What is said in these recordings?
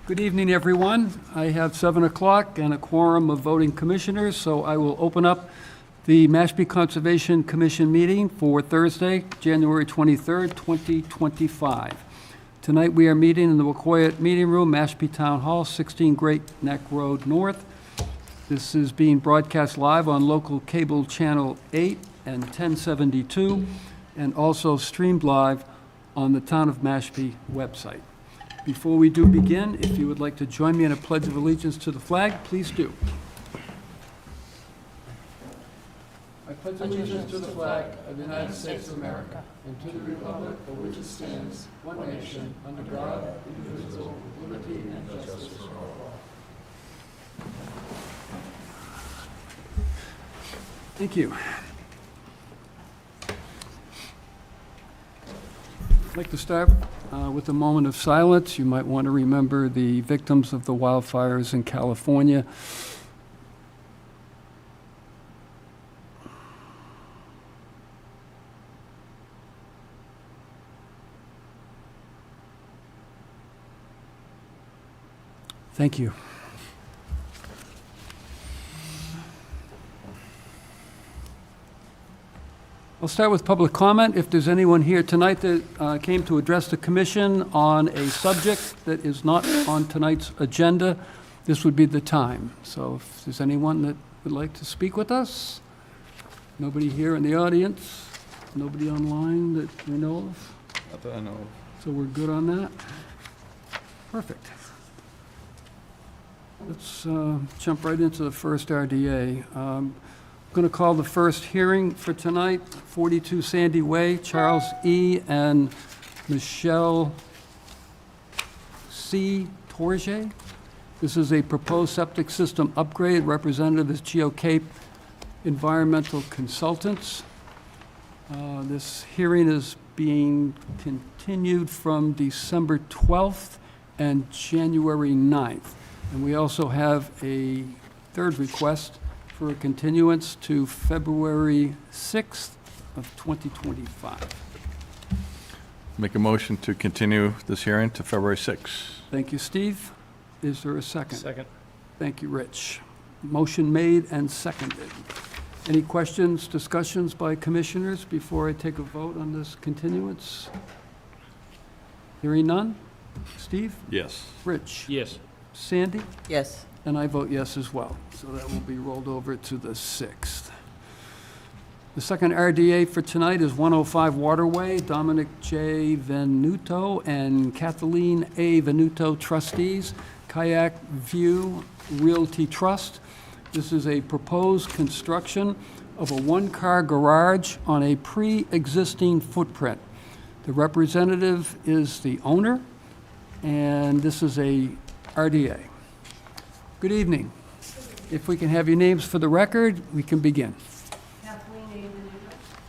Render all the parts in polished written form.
Good evening, everyone. I have 7 o'clock and a quorum of voting commissioners, so I will open up the Mashpee Conservation Commission meeting for Thursday, January 23rd, 2025. Tonight, we are meeting in the Wacoya Meeting Room, Mashpee Town Hall, 16 Great Neck Road North. This is being broadcast live on local cable channel 8 and 1072, and also streamed live on the Town of Mashpee website. Before we do begin, if you would like to join me in a pledge of allegiance to the flag, please do. I pledge allegiance to the flag of the United States of America and to the republic for which it stands, one nation, under God, indivisible, with liberty and justice for all. Thank you. I'd like to start with a moment of silence. You might want to remember the victims of the wildfires in California. Thank you. I'll start with public comment. If there's anyone here tonight that came to address the commission on a subject that is not on tonight's agenda, this would be the time. So if there's anyone that would like to speak with us, nobody here in the audience, nobody online that we know of? Not that I know of. So we're good on that? Perfect. Let's jump right into the first RDA. I'm going to call the first hearing for tonight, 42 Sandy Way, Charles E. and Michelle C. Torge. This is a proposed septic system upgrade. Representative is GeoCape Environmental Consultants. This hearing is being continued from December 12th and January 9th. And we also have a third request for a continuance to February 6th of 2025. Make a motion to continue this hearing to February 6th. Thank you, Steve. Is there a second? Second. Thank you, Rich. Motion made and seconded. Any questions, discussions by commissioners before I take a vote on this continuance? Hearing none? Steve? Yes. Rich? Yes. Sandy? Yes. And I vote yes as well. So that will be rolled over to the 6th. The second RDA for tonight is 105 Waterway, Dominic J. Venuto and Kathleen A. Venuto trustees, Kayak View Realty Trust. This is a proposed construction of a one-car garage on a pre-existing footprint. The representative is the owner, and this is a RDA. Good evening. If we can have your names for the record, we can begin.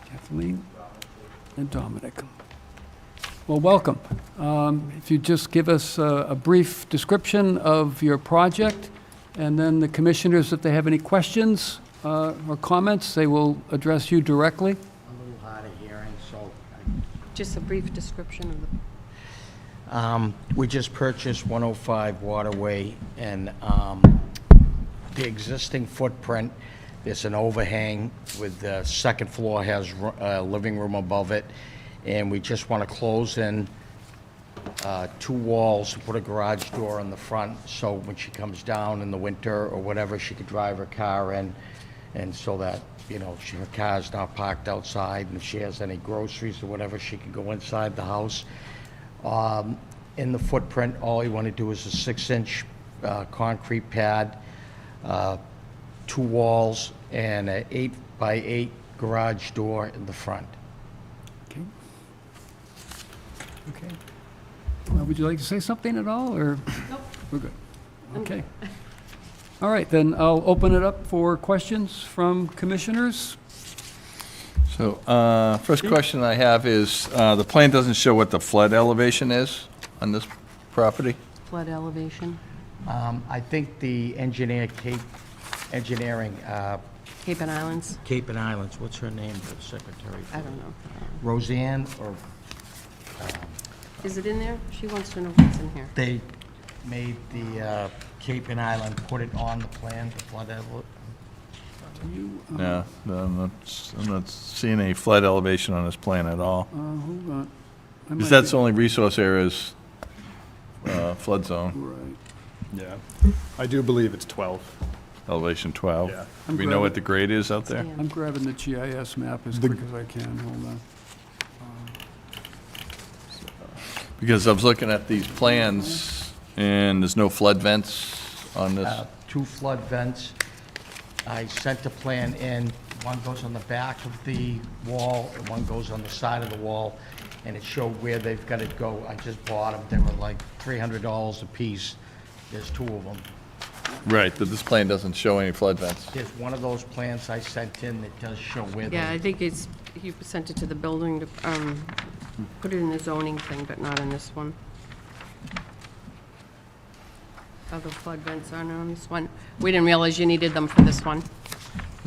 Kathleen and Dominic. Well, welcome. If you just give us a brief description of your project, and then the commissioners, if they have any questions or comments, they will address you directly. A little hard of hearing, so. Just a brief description of the... We just purchased 105 Waterway, and the existing footprint, there's an overhang with the second floor has a living room above it, and we just want to close in 2 walls, put a garage door in the front, so when she comes down in the winter or whatever, she could drive her car in, and so that, you know, her car's not parked outside, and if she has any groceries or whatever, she can go inside the house. In the footprint, all you want to do is a 6-inch concrete pad, 2 walls, and an 8x8 garage door in the front. Okay. Okay. Would you like to say something at all, or? Nope. We're good. Okay. All right, then I'll open it up for questions from commissioners. So, first question I have is, the plan doesn't show what the flood elevation is on this property? flood elevation, I think the engineer, Engineering, Cape and Islands. Cape and Islands, what's her name, the secretary? I don't know. Roseanne, or Is it in there? She wants to know what's in here. made the Cape and Island put it on the plan, the flood elevation. No, I'm not seeing any flood elevation on this plan at all. Hold on. I Because might that's be- only resource areas, flood zone, Right. Yeah, I do believe it's 12. elevation 12. Yeah. Do we know what the grade is out there? I'm grabbing the GIS map as The- quick as I can, hold on. Because I was looking at these plans, and there's no flood vents on this. 2 flood vents. I sent the plan in, one goes on the back of the wall, and one goes on the side of the wall, and it showed where they've got to go. I just bought them, they were like $300 a piece. There's 2 of them. Right, but this plan doesn't show any flood vents. There's one of those plans I sent in that does show where they... Yeah, I think he sent it to the building to, put it in the zoning thing, but not in this one. Other flood vents aren't on this one. We didn't realize you needed them for this one.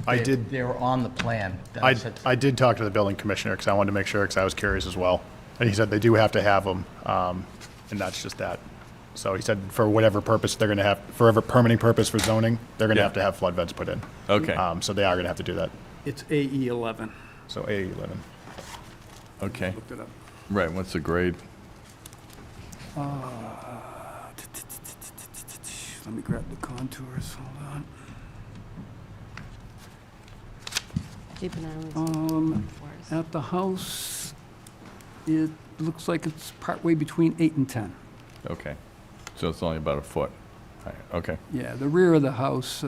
I did, They were on the plan. that I sent to- I did talk to the building commissioner because I wanted to make sure, because I was curious as well. And he said they do have to have them, and that's just that. So he said for whatever purpose they're going to have, for whatever permitting purpose for zoning, they're going to Yeah. have to have flood vents put in. Okay, So they are going to have to do that. It's AE 11. So A11. okay. Looked it up. Right, what's the grade? Let me grab the contours, hold on. Cape and Islands. Forest. At the house, it looks like it's partway between 8 and 10. Okay, so it's only about a foot. All right, okay, Yeah, the rear of the house,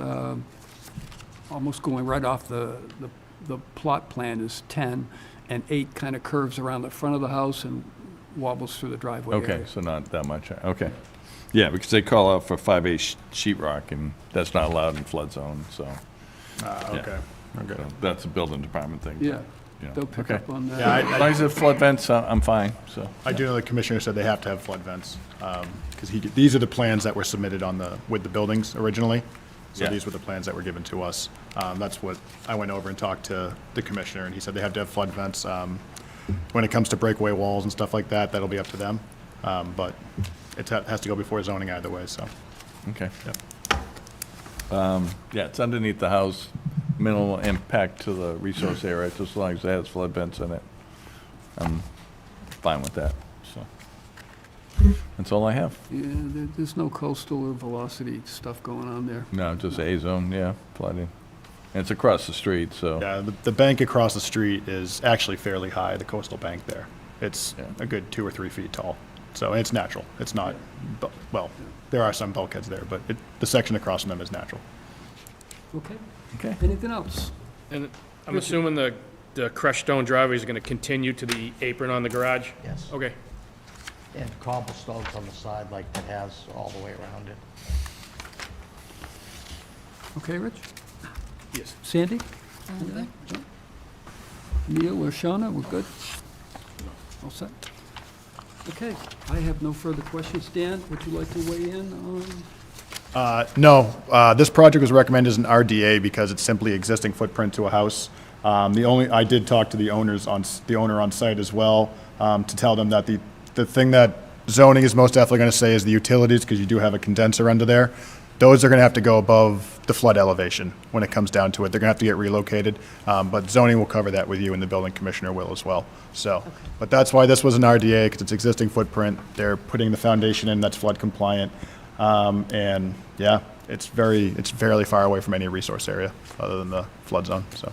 almost going right off the plot plan is 10, and 8 kind of curves around the front of the house and wobbles through the driveway okay, area. so not that much, okay. Yeah, because they call out for 5/8 sheet rock, and that's not allowed in flood zone, so. Okay. So that's a building department thing. Yeah, you know, they'll pick okay. up on that. Yeah, As long as it's flood vents, I'm fine, so. I do know the commissioner said they have to have flood vents, because these are the plans that were submitted with the buildings originally. So Yeah. these were the plans that were given to us. That's what, I went over and talked to the commissioner, and he said they have to have flood vents. When it comes to breakaway walls and stuff like that, that'll be up to them. But it has to go before zoning either way, so. Okay. Yep. Yeah, it's underneath the house, minimal impact to the resource area, just as long as it has flood vents in it. I'm fine with that, so. That's all I have. Yeah, there's no coastal or velocity stuff going on there. No, just A zone, yeah, flooding. And it's across the street, so. Yeah, the bank across the street is actually fairly high, the coastal bank there. It's Yeah. a good 2 or 3 feet tall. So it's natural. It's not, well, there are some bulkheads there, but the section across from them is natural. Okay, Okay. anything else? And I'm assuming the crushed stone driveway is going to continue to the apron on the garage? Yes. Okay. And cobblestones on the side like it has all the way around it. Okay, Rich? Yes. Sandy? Anything? No? Neil or Shauna, we're good? All set? Okay, I have no further questions. Dan, would you like to weigh in on? No, this project was recommended as an RDA because it's simply existing footprint to a house. I did talk to the owner on site as well, to tell them that the thing that zoning is most definitely going to say is the utilities, because you do have a condenser under there. Those are going to have to go above the flood elevation when it comes down to it. They're going to have to get relocated, but zoning will cover that with you, and the building commissioner will as well. So, but that's why this was an RDA, because it's existing footprint. They're putting the foundation in that's flood compliant, and yeah, it's fairly far away from any resource area other than the flood zone. So,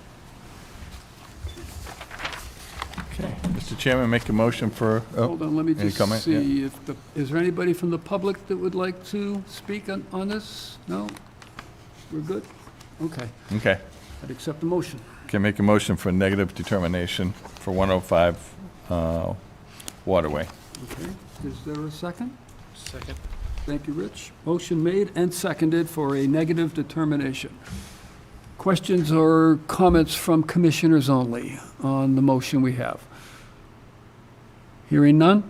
Okay, Mr. Chairman, make a motion for, Hold on, let me any just comment? see if is there anybody from the public that would like to speak on this? No? We're good? Okay, Okay, I'd accept the motion. can make a motion for negative determination for 105 Waterway. Okay, is there a second? Second. Thank you, Rich. Motion made and seconded for a negative determination. Questions or comments from commissioners only on the motion we have? Hearing none,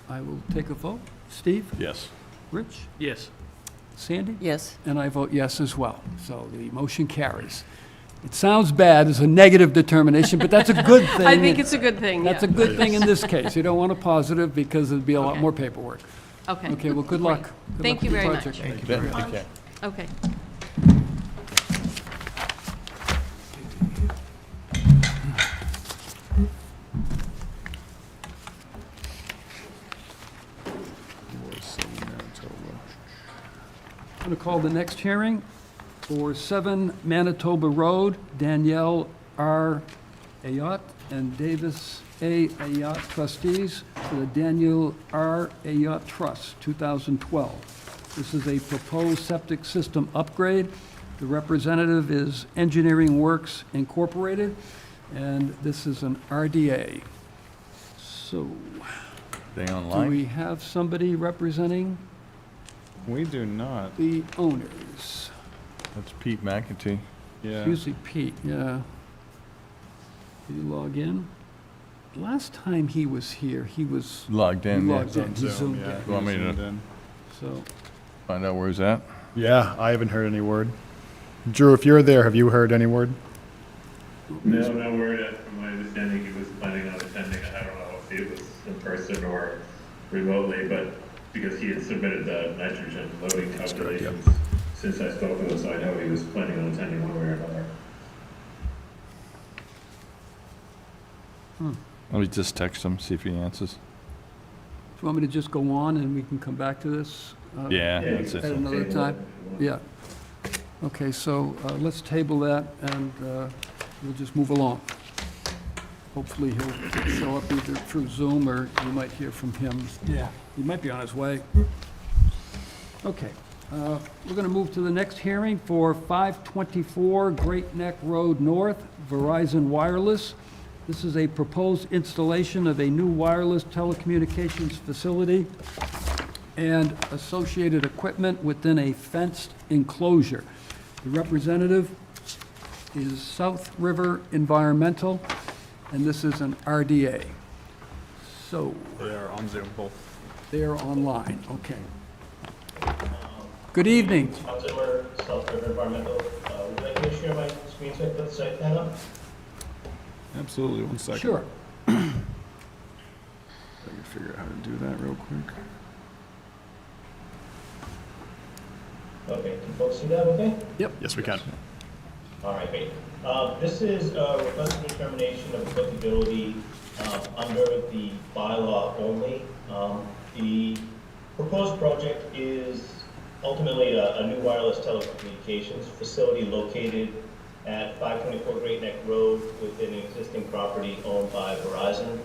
I will take a vote. Steve? Yes. Rich? Yes. Sandy? Yes. And I vote yes as well. So the motion carries. It sounds bad as a negative determination, but that's a good thing. I think it's a good thing, That's a yeah. good thing in this case. You don't want a positive because there'd be a lot Okay. more paperwork. Okay. Okay, well, good luck. Good Thank luck you with the very project. much. You bet. Take care. Okay. I'm going to call the next hearing for 7 Manitoba Road, Danielle R. Ayot and Davis A. Ayot trustees for the Daniel R. Ayot Trust, 2012. This is a proposed septic system upgrade. The representative is Engineering Works Incorporated, and this is an RDA. So, They do online? we have somebody representing We do not. the owners? That's Pete McEntee. Yeah. Usually Pete, yeah. Did he log in? Last time he was here, he was, Logged he in, yeah. logged in, he zoomed yeah. in. You want me to- Zoomed in. So, Find out where he's at. Yeah, I haven't heard any word. Drew, if you're there, have you heard any word? No, no word. From my understanding, he was planning on attending. I don't know if it was in person or remotely, but because he had submitted the nitrogen loading calculations since I spoke with him, so I know he was planning on attending one way or another. Let me just text him, see if he answers. do you want me to just go on and we can come back to this? Yeah, Yeah, that's you it. At another Table time? it if you want. Yeah. Okay, so let's table that and we'll just move along. Hopefully he'll show up either through Zoom or you might hear from him. Yeah. He might be on his way. Okay, we're going to move to the next hearing for 524 Great Neck Road North, Verizon Wireless. This is a proposed installation of a new wireless telecommunications facility and associated equipment within a fenced enclosure. The representative is South River Environmental, and this is an RDA. So, They are on Zoom, both. they are online, okay. Good evening. Tom Zimmer, South River Environmental. Would you like me to share my screen so I can put the site plan up? Absolutely, one second. Sure. I can figure out how to do that real quick. Okay, can folks see that okay? Yes, we can. All right, great. This is a request for determination of applicability under the bylaw only. The proposed project is ultimately a new wireless telecommunications facility located at 524 Great Neck Road within an existing property owned by Verizon.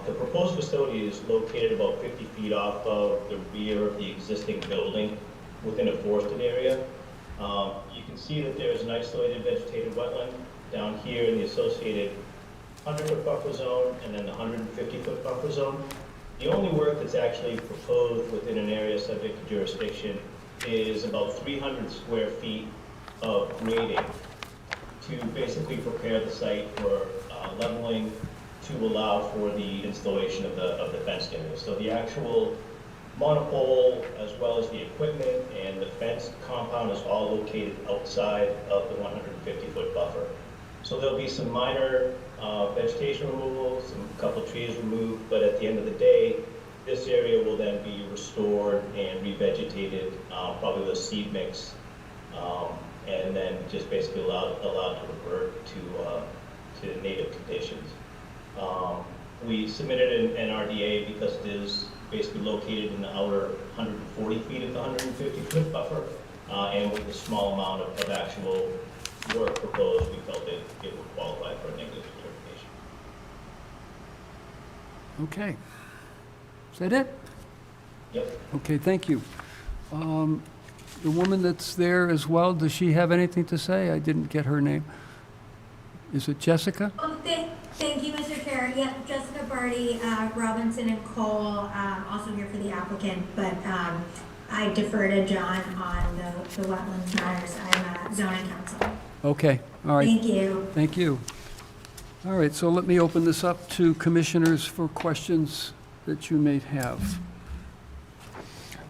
The proposed facility is located about 50 feet off of the rear of the existing building within a forested area. You can see that there is an isolated vegetated wetland down here in the associated 100-foot buffer zone and then the 150-foot buffer zone. The only work that's actually proposed within an area subject to jurisdiction is about 300 square feet of grading to basically prepare the site for leveling to allow for the installation of the fenced area. So the actual monopole, as well as the equipment and the fenced compound is all located outside of the 150-foot buffer. So there'll be some minor vegetation removal, a couple trees removed, but at the end of the day, this area will then be restored and revegetated, probably with a seed mix, and then just basically allowed to revert to native conditions. We submitted an RDA because it is basically located in the outer 140 feet of the 150-foot buffer, and with the small amount of actual work proposed, we felt it would qualify for a negative determination. Okay. Is that it? Yep. Okay, thank you. The woman that's there as well, does she have anything to say? I didn't get her name. Is it Jessica? Oh, thank you, Mr. Chair. Yeah, Jessica Barty, Robinson and Cole, also here for the applicant, but I defer to John on the wetlands matters. I'm a zoning counsel. Okay, all right. Thank you. Thank you. All right, so let me open this up to commissioners for questions that you may have.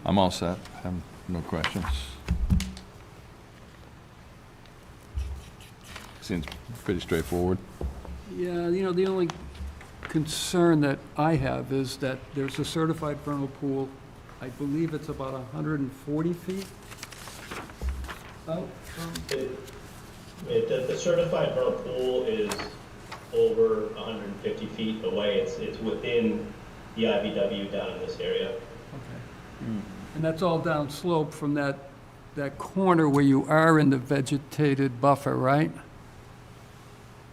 I'm all set. I have no questions. Seems pretty straightforward. Yeah, you know, the only concern that I have is that there's a certified vernal pool I believe it's about 140 feet out from, The certified vernal pool is over 150 feet away. It's within the IBW down in this area. and that's all down slope from that corner where you are in the vegetated buffer, right?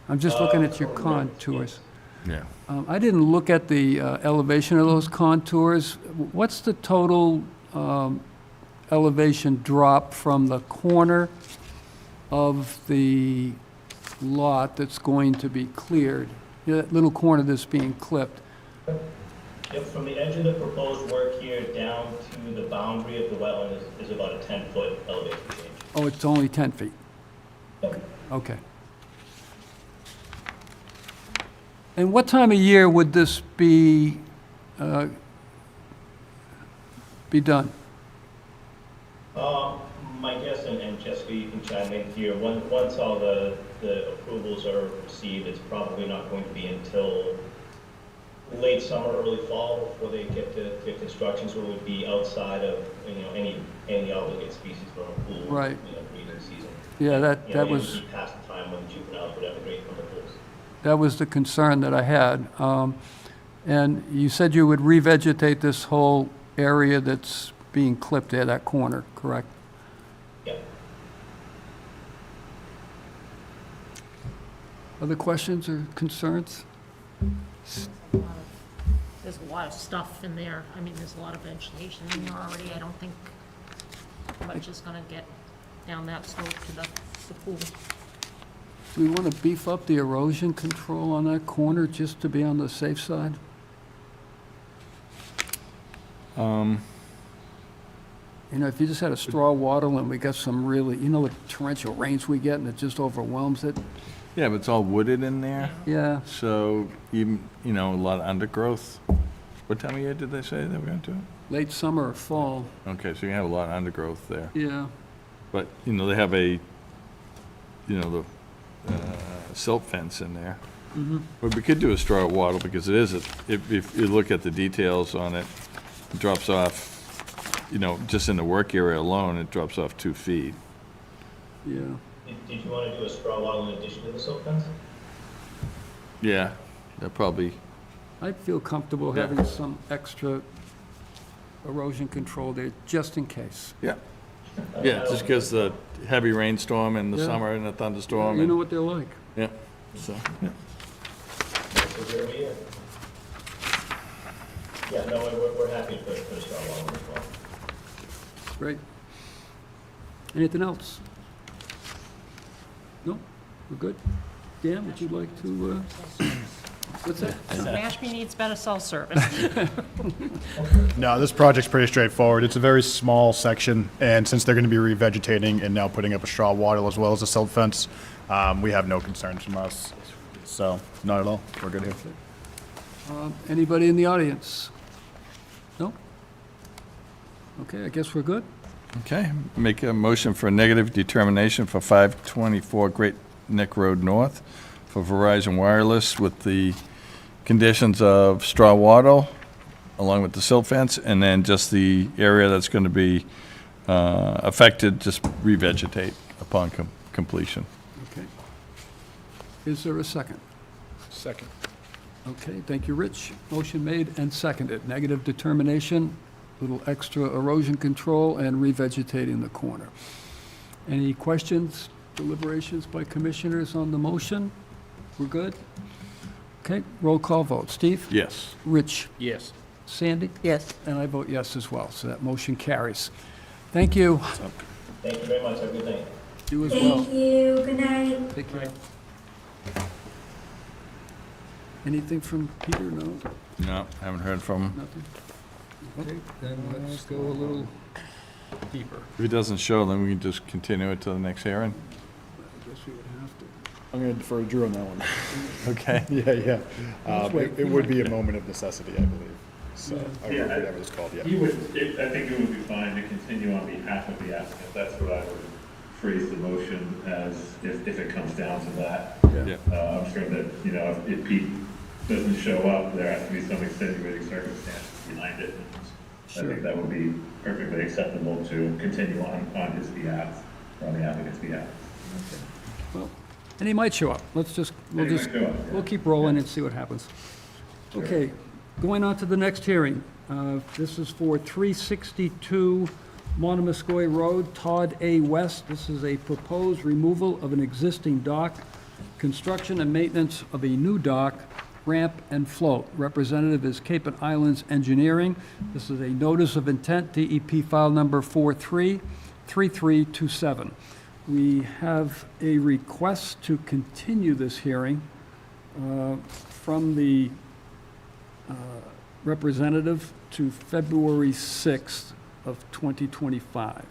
I'm just looking at your Correct, contours. Yeah. I didn't look at the elevation of those contours. What's the total elevation drop from the corner of the lot that's going to be cleared? You know, that little corner that's being clipped. Yep, from the edge of the proposed work here down to the boundary of the wetland is about a 10-foot elevation change. Oh, it's only 10 feet? Yep. Okay. And what time of year would this be done? My guess, and Jessica, you can chime in here, once all the approvals are received, it's probably not going to be until late summer, early fall before they get to construction, so it would be outside of, any obligate species from a pool. Right. Breeding season. Yeah, It that would was, be past the time when the juveniles would emigrate from the pools. that was the concern that I had. And you said you would revegetate this whole area that's being clipped there, that corner, correct? Yeah. Other questions or concerns? There's a lot of stuff in there. I mean, there's a lot of vegetation in there already. I don't think much is gonna get down that slope to the pool. Do we want to beef up the erosion control on that corner just to be on the safe side? You know, if you just had a straw wattle and we got some really, you know, what torrential rains we get and it just overwhelms it? Yeah, but it's all wooded in there, Yeah, so even, a lot of undergrowth. What time of year did they say they were gonna do it? late summer or fall, Okay, so you have a lot of undergrowth there. yeah. But, they have the silt fence in there. But we could do a straw wattle because it is, if you look at the details on it, it drops off, just in the work area alone, it drops off 2 feet. Yeah, Did you want to do a straw wattle in addition to the silt fence? Yeah, that probably, I'd feel comfortable Yeah. having some extra erosion control there, just in case. yeah. Yeah, just because the heavy rainstorm in the Yeah. summer and a thunderstorm. You know and- what they're like. Yeah, so, yeah. So here we are. Yeah, no, we're happy to put a straw wattle in as well. Great. Anything else? No? We're good? Dan, would you like to, what's that? Mashpee needs better cell service. No, this project's pretty straightforward. It's a very small section, and since they're going to be revegetating and now putting up a straw wattle as well as a silt fence, we have no concerns from us. So, not at all. We're good here. Anybody in the audience? No? Okay, I guess we're good. Okay, make a motion for a negative determination for 524 Great Neck Road North for Verizon Wireless with the conditions of straw wattle, along with the silt fence, and then just the area that's going to be affected, just revegetate upon completion. Okay. Is there a second? Second. Okay, thank you, Rich. Motion made and seconded. Negative determination, little extra erosion control, and revegetating the corner. Any questions, deliberations by commissioners on the motion? We're good? Okay, roll call vote. Steve? Yes. Rich? Yes. Sandy? Yes. And I vote yes as well, so that motion carries. Thank you. Thank you very much. Have a good night. You as well. Thank you, good night. Take care. Anything from Peter? No? No, haven't heard from him. Nothing? Okay, then let's go a little deeper. If he doesn't show, then we can just continue it to the next hearing. I guess we would have to. I'm going to defer to Drew on that one. Okay. Yeah. Let's wait. It would be a moment of necessity, I believe. So, or Yeah, whatever it's called, yeah. He would, I think it would be fine to continue on behalf of the applicant. That's what I would phrase the motion as, if it comes down to that. Yeah. I'm sure that, if Pete doesn't show up, there has to be some extenuating circumstances behind it. I think that would be perfectly acceptable to continue on his behalf, or on the applicant's behalf. Well, and he might show up. We'll And he might show up, yeah. we'll keep rolling and see what happens. Okay, going on to the next hearing. This is for 362 Monomoskoye Road, Todd A. West. This is a proposed removal of an existing dock, construction and maintenance of a new dock, ramp, and float. Representative is Cape and Islands Engineering. This is a notice of intent, DEP file number 433327. We have a request to continue this hearing from the representative to February 6th of 2025.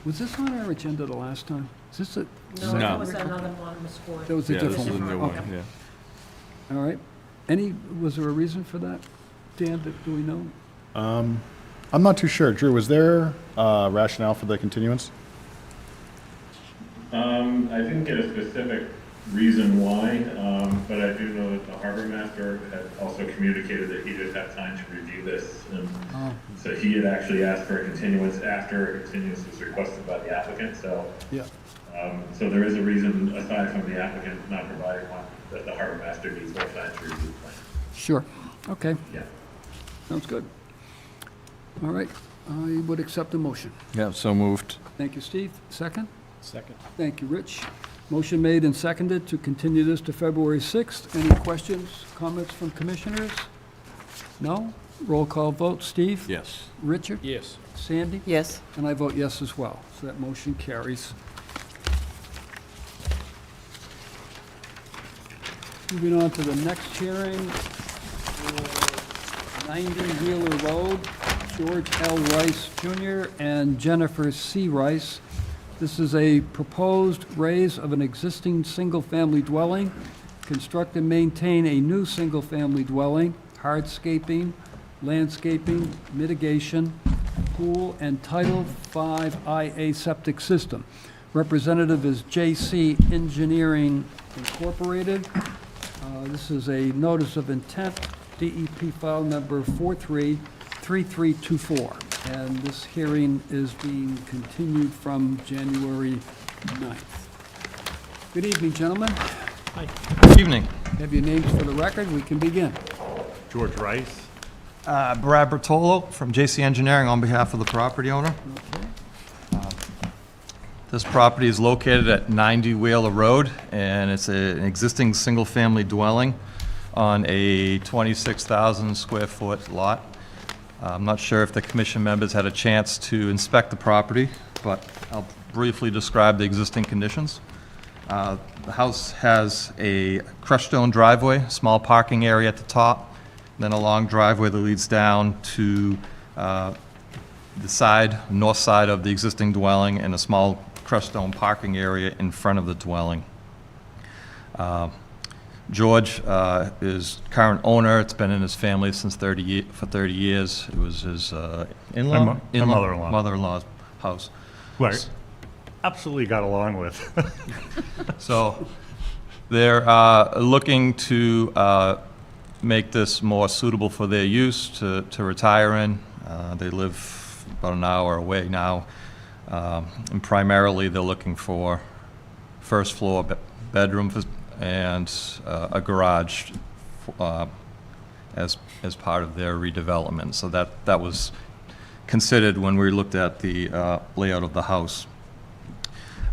Was this on our agenda the last time? Is this a? No, No. that was another one, Ms. Ford. That was a Yeah, this different is a one. new one, Okay. yeah. All right. Was there a reason for that? Dan, do we know? I'm not too sure. Drew, was there rationale for the continuance? I didn't get a specific reason why, but I do know that the harbor master had also communicated that he didn't have time to review this. And so he had actually asked for a continuance after a continuance was requested by the applicant, so. Yeah. So there is a reason, aside from the applicant not providing one, that the harbor master needs more time to review the plan. Sure. Okay, Yeah. sounds good. All right, I would accept the motion. Yeah, so moved. Thank you, Steve. Second? Second. Thank you, Rich. Motion made and seconded to continue this to February 6th. Any questions, comments from commissioners? No? Roll call vote. Steve? Yes. Richard? Yes. Sandy? Yes. And I vote yes as well. So that motion carries. Moving on to the next hearing, 90 Wheeler Road, George L. Rice Jr. and Jennifer C. Rice. This is a proposed raise of an existing single-family dwelling, construct and maintain a new single-family dwelling, hardscaping, landscaping, mitigation, pool, and Title V IA septic system. Representative is J.C. Engineering Incorporated. This is a notice of intent, DEP file number 433324. And this hearing is being continued from January 9th. Good evening, gentlemen. Good evening. Have your names for the record, we can begin. George Rice. Brad Bertolo from JC Engineering on behalf of the property owner. Okay. This property is located at 90 Wheeler Road, and it's an existing single-family dwelling on a 26,000 square foot lot. I'm not sure if the commission members had a chance to inspect the property, but I'll briefly describe the existing conditions. The house has a crushed stone driveway, small parking area at the top, then a long driveway that leads down to the north side of the existing dwelling, and a small crushed stone parking area in front of the dwelling. George is current owner. It's been in his family since 30 years. It was his in-law? My mother-in-law. Mother-in-law's house. Right. Absolutely got along with. So they're looking to make this more suitable for their use to retire in. They live about an hour away now. And primarily they're looking for first floor bedroom and a garage as part of their redevelopment. So that was considered when we looked at the layout of the house.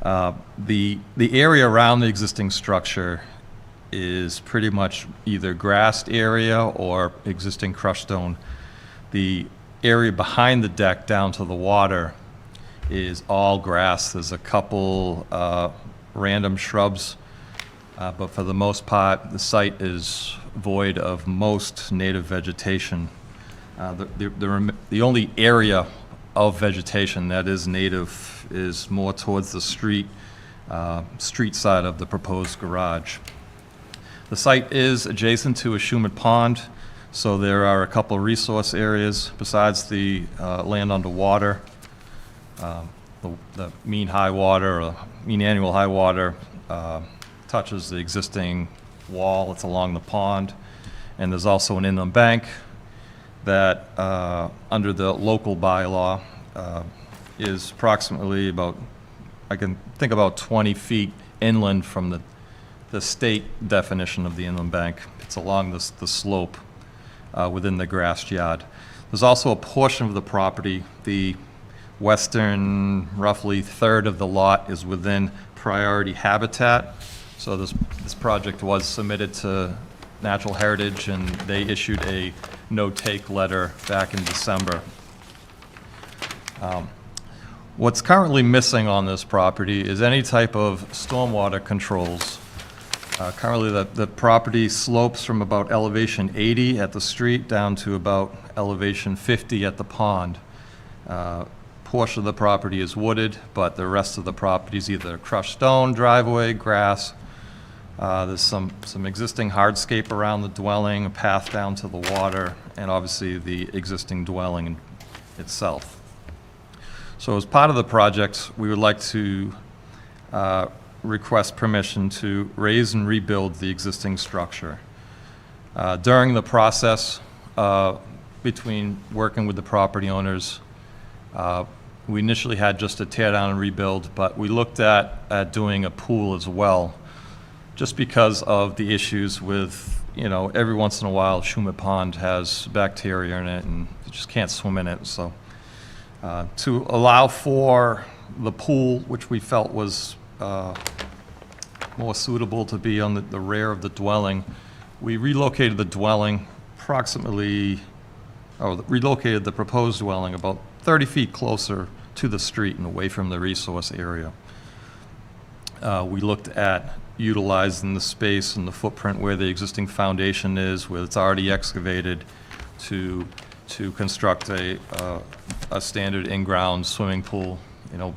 The area around the existing structure is pretty much either grassed area or existing crushed stone. The area behind the deck down to the water is all grass. There's a couple random shrubs, but for the most part, the site is void of most native vegetation. The only area of vegetation that is native is more towards the street side of the proposed garage. The site is adjacent to a Shumat Pond, so there are a couple of resource areas besides the land underwater. The mean high water, or mean annual high water, touches the existing wall that's along the pond, and there's also an inland bank. that, under the local bylaw, is approximately about, I can think about 20 feet inland from the state definition of the inland bank. It's along the slope within the grassed yard. There's also a portion of the property, the western roughly third of the lot is within priority habitat. So this project was submitted to Natural Heritage, and they issued a no-take letter back in December. What's currently missing on this property is any type of stormwater controls. Currently, the property slopes from about elevation 80 at the street down to about elevation 50 at the pond. Portion of the property is wooded, but the rest of the property is either crushed stone, driveway, grass. There's some existing hardscape around the dwelling, a path down to the water, and obviously the existing dwelling itself. So as part of the project, we would like to request permission to raise and rebuild the existing structure. During the process between working with the property owners, we initially had just a tear down and rebuild, but we looked at doing a pool as well, just because of the issues with, every once in a while, Shumat Pond has bacteria in it and you just can't swim in it. So to allow for the pool, which we felt was more suitable to be on the rear of the dwelling, we relocated the dwelling relocated the proposed dwelling about 30 feet closer to the street and away from the resource area. We looked at utilizing the space and the footprint where the existing foundation is, where it's already excavated, to construct a standard in-ground swimming pool,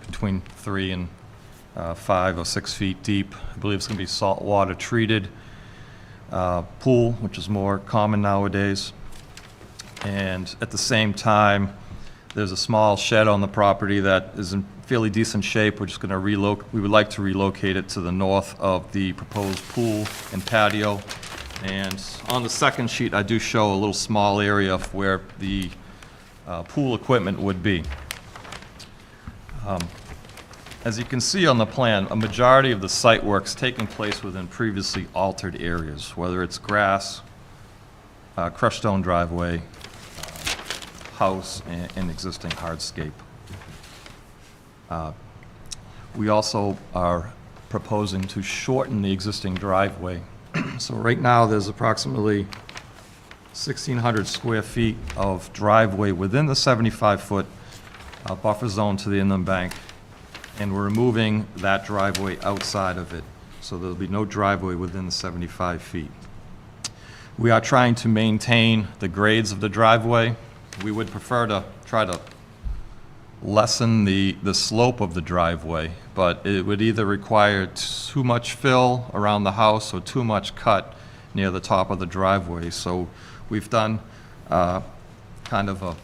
between 3 and 5 or 6 feet deep. I believe it's going to be salt water treated pool, which is more common nowadays. And at the same time, there's a small shed on the property that is in fairly decent shape. We're just going to we would like to relocate it to the north of the proposed pool and patio. And on the second sheet, I do show a little small area of where the pool equipment would be. As you can see on the plan, a majority of the site work's taking place within previously altered areas, whether it's grass, crushed stone driveway, house, and existing hardscape. We also are proposing to shorten the existing driveway. So right now, there's approximately 1,600 square feet of driveway within the 75-foot buffer zone to the inland bank, and we're removing that driveway outside of it. So there'll be no driveway within the 75 feet. We are trying to maintain the grades of the driveway. We would prefer to try to lessen the slope of the driveway, but it would either require too much fill around the house or too much cut near the top of the driveway. So we've done kind of a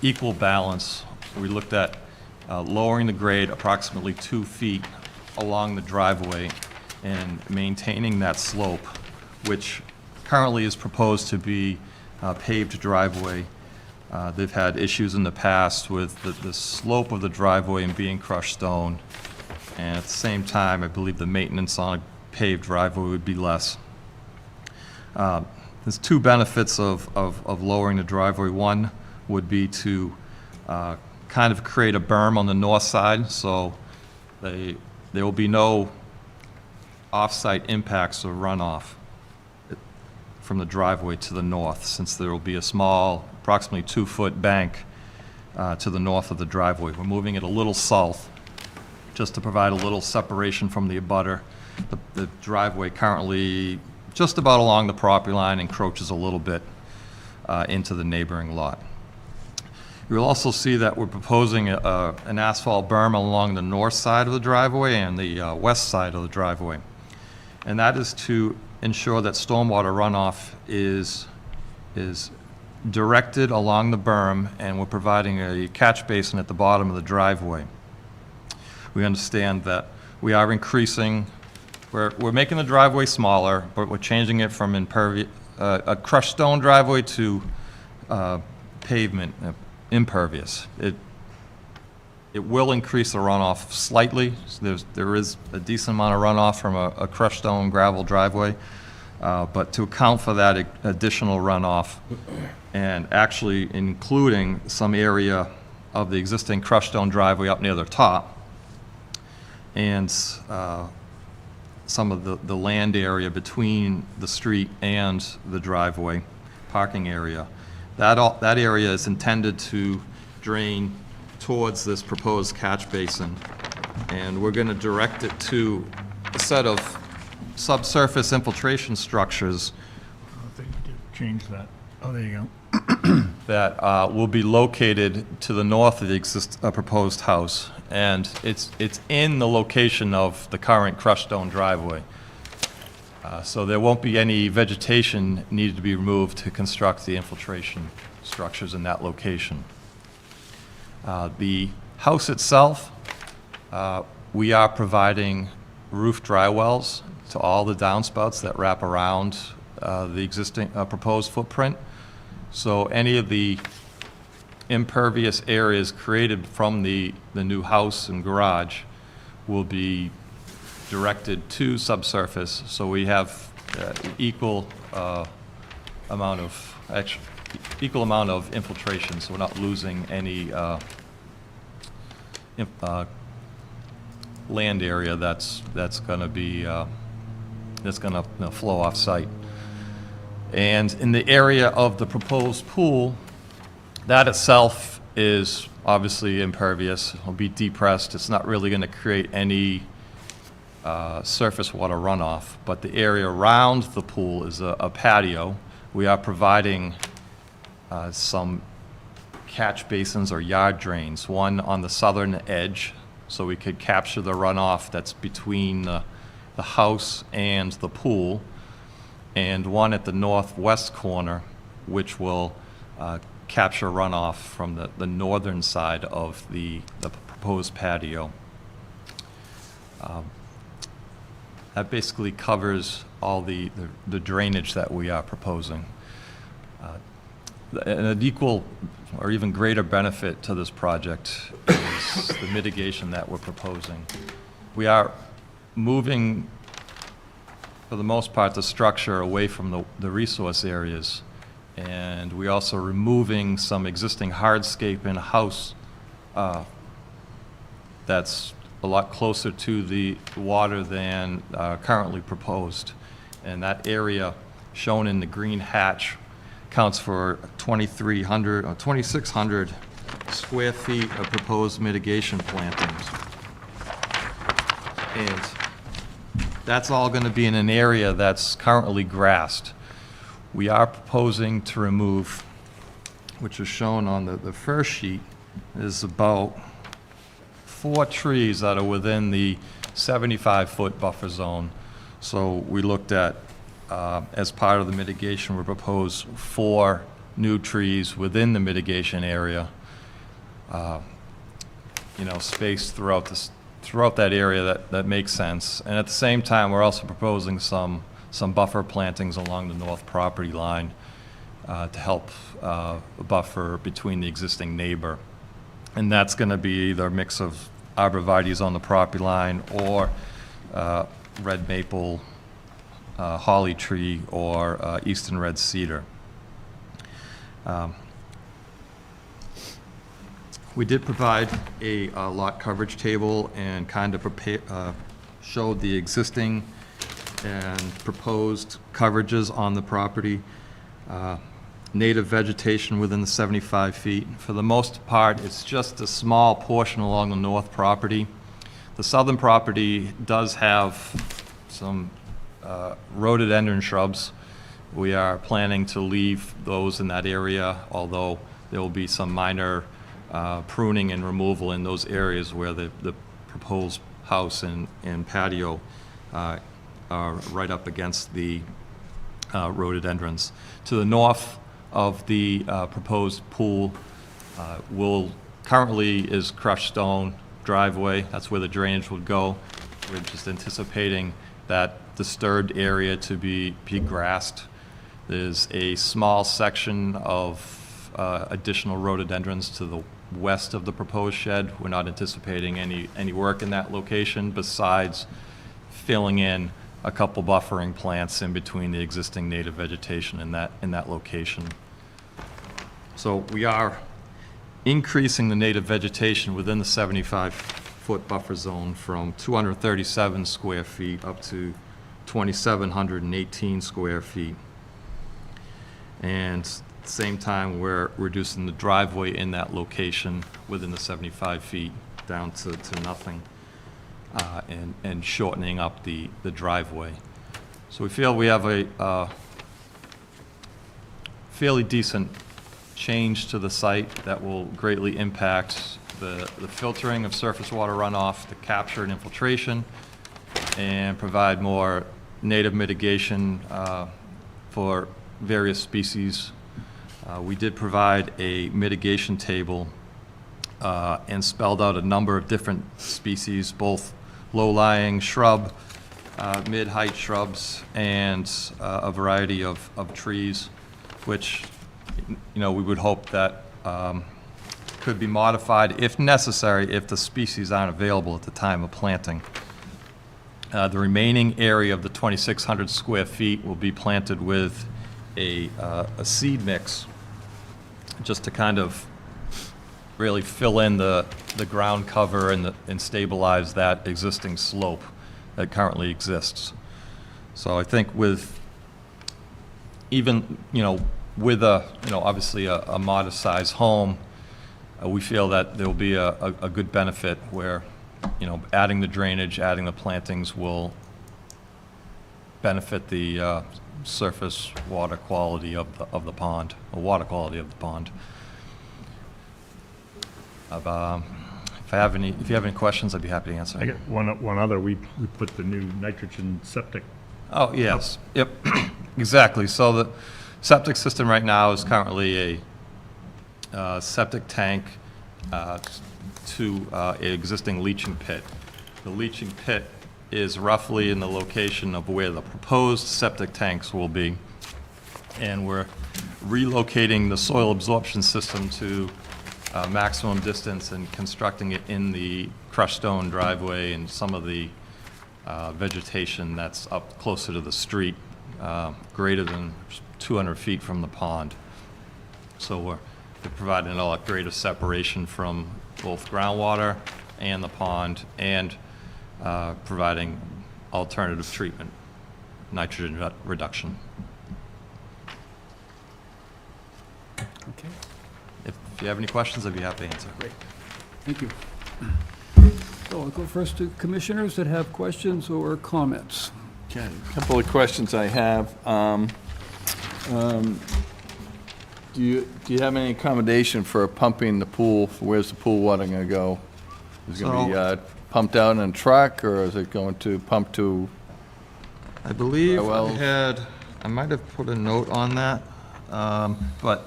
equal balance. We looked at lowering the grade approximately 2 feet along the driveway and maintaining that slope, which currently is proposed to be paved driveway. They've had issues in the past with the slope of the driveway and being crushed stone. And at the same time, I believe the maintenance on a paved driveway would be less. There's two benefits of lowering the driveway. One would be to kind of create a berm on the north side, so there will be no off-site impacts or runoff from the driveway to the north, since there will be a small, approximately 2-foot bank to the north of the driveway. We're moving it a little south, just to provide a little separation from the abutter. The driveway currently, just about along the property line, encroaches a little bit into the neighboring lot. You'll also see that we're proposing an asphalt berm along the north side of the driveway and the west side of the driveway. And that is to ensure that stormwater runoff is directed along the berm, and we're providing a catch basin at the bottom of the driveway. We understand that we are increasing, we're making the driveway smaller, but we're changing it from a crushed stone driveway to pavement, impervious. It will increase the runoff slightly. There is a decent amount of runoff from a crushed stone gravel driveway, but to account for that additional runoff, and actually including some area of the existing crushed stone driveway up near the top, and some of the land area between the street and the driveway, parking area. That area is intended to drain towards this proposed catch basin, and we're going to direct it to a set of subsurface infiltration structures They did change that. Oh, there you go. that will be located to the north of the proposed house, and it's in the location of the current crushed stone driveway. So there won't be any vegetation needed to be removed to construct the infiltration structures in that location. The house itself, we are providing roof dry wells to all the downspouts that wrap around the existing proposed footprint. So any of the impervious areas created from the new house and garage will be directed to subsurface, so we have equal amount of infiltration, so we're not losing any land area that's going to be flow off site. And in the area of the proposed pool, that itself is obviously impervious. It'll be depressed. It's not really going to create any surface water runoff, but the area around the pool is a patio. We are providing some catch basins or yard drains, one on the southern edge, so we could capture the runoff that's between the house and the pool, and one at the northwest corner, which will capture runoff from the northern side of the proposed patio. That basically covers all the drainage that we are proposing. An equal or even greater benefit to this project is the mitigation that we're proposing. We are moving, for the most part, the structure away from the resource areas, and we're also removing some existing hardscape in a house that's a lot closer to the water than currently proposed. And that area shown in the green hatch counts for 2,300 or 2,600 square feet of proposed mitigation plantings. And that's all going to be in an area that's currently grassed. We are proposing to remove, which is shown on the first sheet, is about 4 trees that are within the 75-foot buffer zone. So we looked at, as part of the mitigation, we proposed 4 new trees within the mitigation area, spaced throughout that area that makes sense. And at the same time, we're also proposing some buffer plantings along the north property line to help buffer between the existing neighbor. And that's going to be either a mix of arborvitaes on the property line or red maple, holly tree, or eastern red cedar. We did provide a lot coverage table and kind of showed the existing and proposed coverages on the property. Native vegetation within the 75 feet. For the most part, it's just a small portion along the north property. The southern property does have some rhododendron shrubs. We are planning to leave those in that area, although there will be some minor pruning and removal in those areas where the proposed house and patio are right up against the rhododendrons. To the north of the proposed pool currently is crushed stone driveway. That's where the drainage would go. We're just anticipating that disturbed area to be grassed. There's a small section of additional rhododendrons to the west of the proposed shed. We're not anticipating any work in that location besides filling in a couple buffering plants in between the existing native vegetation in that location. So we are increasing the native vegetation within the 75-foot buffer zone from 237 square feet up to 2,718 square feet. And at the same time, we're reducing the driveway in that location within the 75 feet down to nothing, and shortening up the driveway. So we feel we have a fairly decent change to the site that will greatly impact the filtering of surface water runoff, the capture and infiltration, and provide more native mitigation for various species. We did provide a mitigation table and spelled out a number of different species, both low-lying shrub, mid-height shrubs, and a variety of trees, which, you know, we would hope that could be modified if necessary if the species aren't available at the time of planting. The remaining area of the 2,600 square feet will be planted with a seed mix, just to kind of really fill in the ground cover and stabilize that existing slope that currently exists. So I think with even, you know, with obviously a modest sized home, we feel that there will be a good benefit where, you know, adding the drainage, adding the plantings will benefit the surface water quality of the pond, or water quality of the pond. If you have any questions, I'd be happy to answer. I got one other, we put the new nitrogen septic. Oh, yes, yep, exactly. So the septic system right now is currently a septic tank to an existing leaching pit. The leaching pit is roughly in the location of where the proposed septic tanks will be. And we're relocating the soil absorption system to maximum distance and constructing it in the crushed stone driveway and some of the vegetation that's up closer to the street, greater than 200 feet from the pond. So we're providing a lot greater separation from both groundwater and the pond, and providing alternative treatment, nitrogen reduction. Okay, If you have any questions, I'd be happy to answer. great. Thank you. So I'll go first to commissioners that have questions or comments. Okay, a couple of questions I have. Do you have any accommodation for pumping the pool? Where's the pool water going to go? Is it going to be pumped out in a truck, or is it going to pump to? I believe Well- I might have put a note on that, but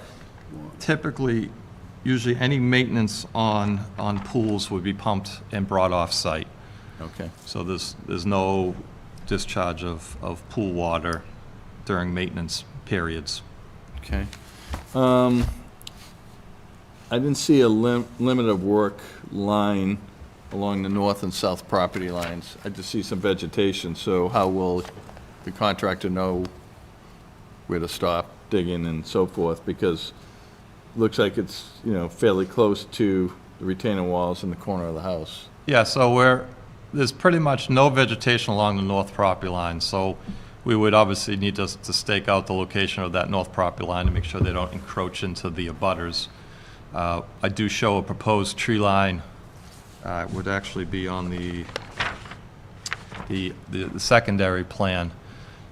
typically, usually any maintenance on pools would be pumped and brought off-site. Okay. So there's no discharge of pool water during maintenance periods. Okay. I didn't see a limit of work line along the north and south property lines. I just see some vegetation, so how will the contractor know where to stop digging and so forth? Because it looks like it's, you know, fairly close to the retaining walls in the corner of the house. Yeah, so there's pretty much no vegetation along the north property line, so we would obviously need to stake out the location of that north property line to make sure they don't encroach into the abutters. I do show a proposed tree line. It would actually be on the secondary plan.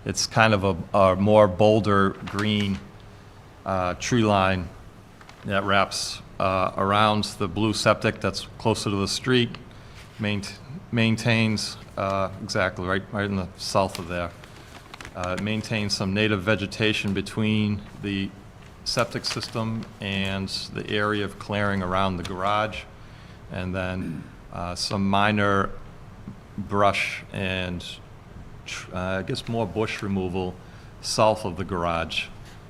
It's kind of a more bolder green tree line that wraps around the blue septic that's closer to the street, maintains exactly right in the south of there. Maintains some native vegetation between the septic system and the area of clearing around the garage, and then some minor brush and I guess more bush removal south of the garage,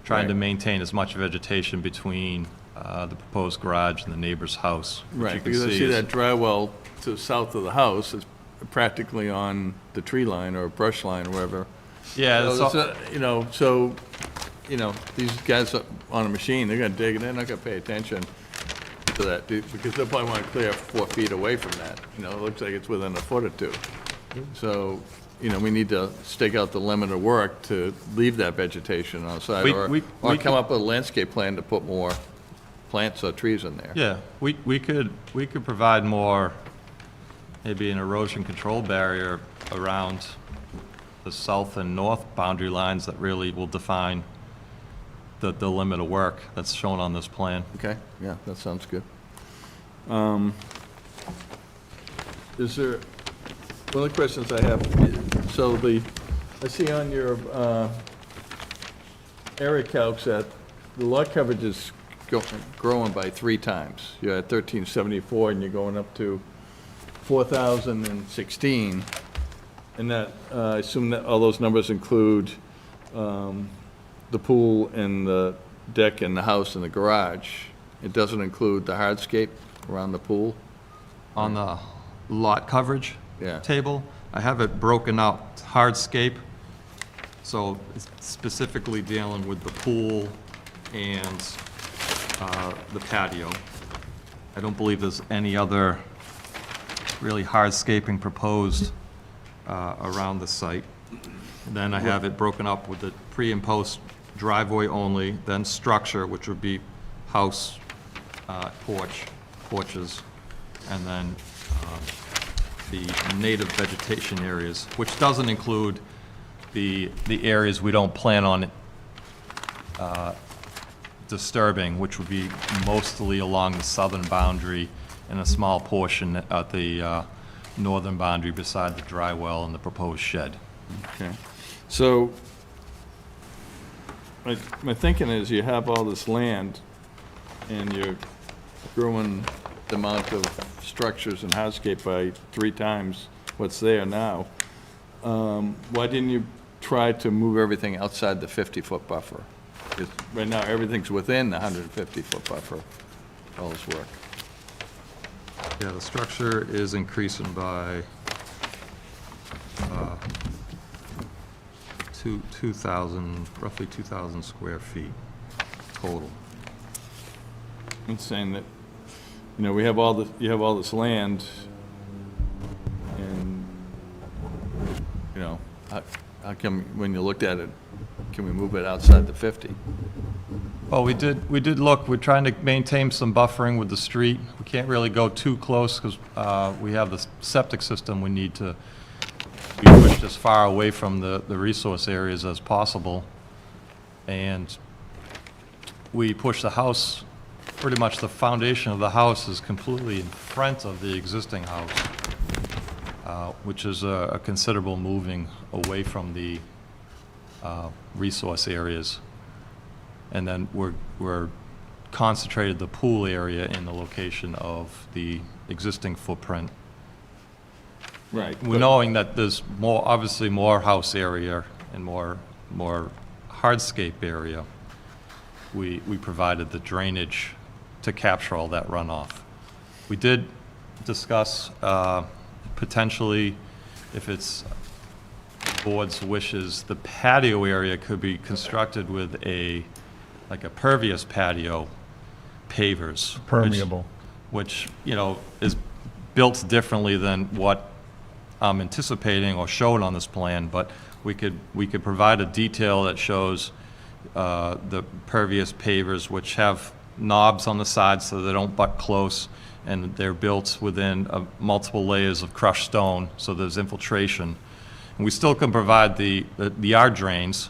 trying to Right. maintain as much vegetation between the proposed garage and the neighbor's house. which you Right, can because I see is- that dry well to the south of the house is practically on the tree line or brush line or wherever. Yeah, So it's it's all- these guys up on a machine, they're gonna dig, and they're not gonna pay attention to that, because they'll probably wanna clear 4 feet away from that. It looks like it's within a foot or two. So, we need to stake out the limit of work to leave that vegetation on the side, We- or we come could- up with a landscape plan to put more plants or trees in there. Yeah, we could provide more, maybe an erosion control barrier around the south and north boundary lines that really will define the limit of work that's shown on this plan. Okay, yeah, that sounds good. Is there, one of the questions I have, so I see on your area calcs that the lot coverage is growing by 3 times. You're at 1374 and you're going up to 4,016. And that, I assume that all those numbers include the pool and the deck and the house and the garage. It doesn't include the hardscape around the pool? On the lot coverage Yeah. table, I have it broken out hardscape, so it's specifically dealing with the pool and the patio. I don't believe there's any other really hardscaping proposed around the site. And then I have it broken up with the pre and post driveway only, then structure, which would be house, porches, and then the native vegetation areas, which doesn't include the areas we don't plan on disturbing, which would be mostly along the southern boundary and a small portion at the northern boundary beside the dry well and the proposed shed. Okay. So, my thinking is you have all this land and you're growing the amount of structures and hardscape by 3 times what's there now. Why didn't you try to move everything outside the 50-foot buffer? 'Cause right now, everything's within the 150-foot buffer, all this work. Yeah, the structure is increasing by 2,000, roughly 2,000 square feet total. I'm saying that, we have all this, you have all this land, and, how come, when you looked at it, can we move it outside the 50? Well, we did look, we're trying to maintain some buffering with the street. We can't really go too close because we have the septic system we need to be pushed as far away from the resource areas as possible. And we push the house, pretty much the foundation of the house is completely in front of the existing house, which is a considerable moving away from the resource areas. And then we're concentrated the pool area in the location of the existing footprint. Right. We're knowing that there's more, obviously more house area and more hardscape area. We provided the drainage to capture all that runoff. We did discuss potentially, if it's board's wishes, the patio area could be constructed with like a pervious patio pavers. Permeable. Which, is built differently than what I'm anticipating or shown on this plan, but we could provide a detail that shows the pervious pavers, which have knobs on the sides so they don't butt close, and they're built within multiple layers of crushed stone, so there's infiltration. And we still can provide the yard drains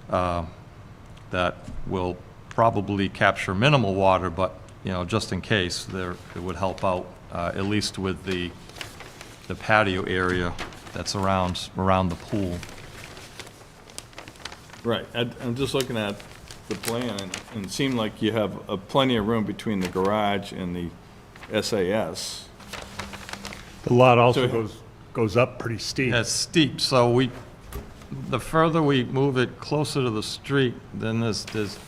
that will probably capture minimal water, but, just in case, it would help out, at least with the patio area that's around the pool. Right. I'm just looking at the plan, and it seemed like you have plenty of room between the garage and the SAS. The lot also So- goes up pretty steep. Yeah, it's steep, so the further we move it closer to the street, then there's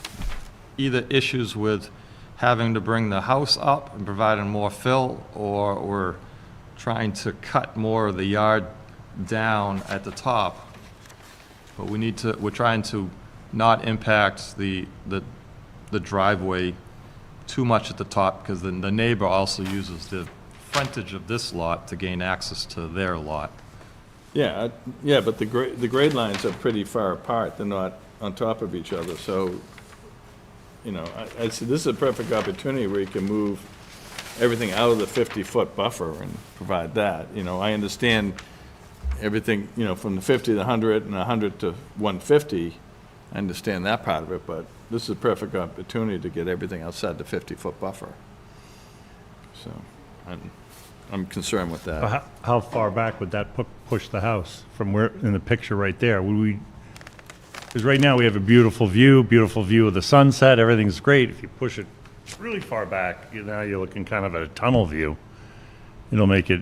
either issues with having to bring the house up and providing more fill, or we're trying to cut more of the yard down at the top. But we're trying to not impact the driveway too much at the top, because then the neighbor also uses the frontage of this lot to gain access to their lot. Yeah, yeah, but the grade lines are pretty far apart. They're not on top of each other, so, you know, I see this is a perfect opportunity where you can move everything out of the 50-foot buffer and provide that. You know, I understand everything, you know, from the 50 to 100 and 100 to 150. I understand that part of it, but this is a perfect opportunity to get everything outside the 50-foot buffer. So, I'm concerned with that. How far back would that push the house from where, in the picture right there? Would we, because right now we have a beautiful view of the sunset, everything's great. If you push it really far back, now you're looking kind of at a tunnel view. It'll make it,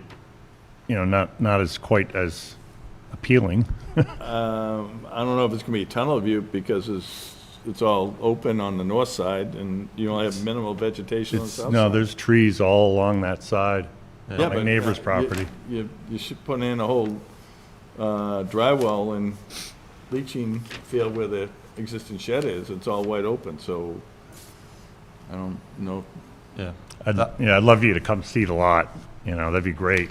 you know, not as quite as appealing. I don't know if it's gonna be a tunnel view, because it's all open on the north side, and you only have minimal vegetation on the south side. No, there's trees all along that side. Yeah, My but, neighbor's property. You should put in a whole dry well and leaching field where the existing shed is. It's all wide open, so I don't know. Yeah. I'd love you to come see the lot, you know, that'd be great.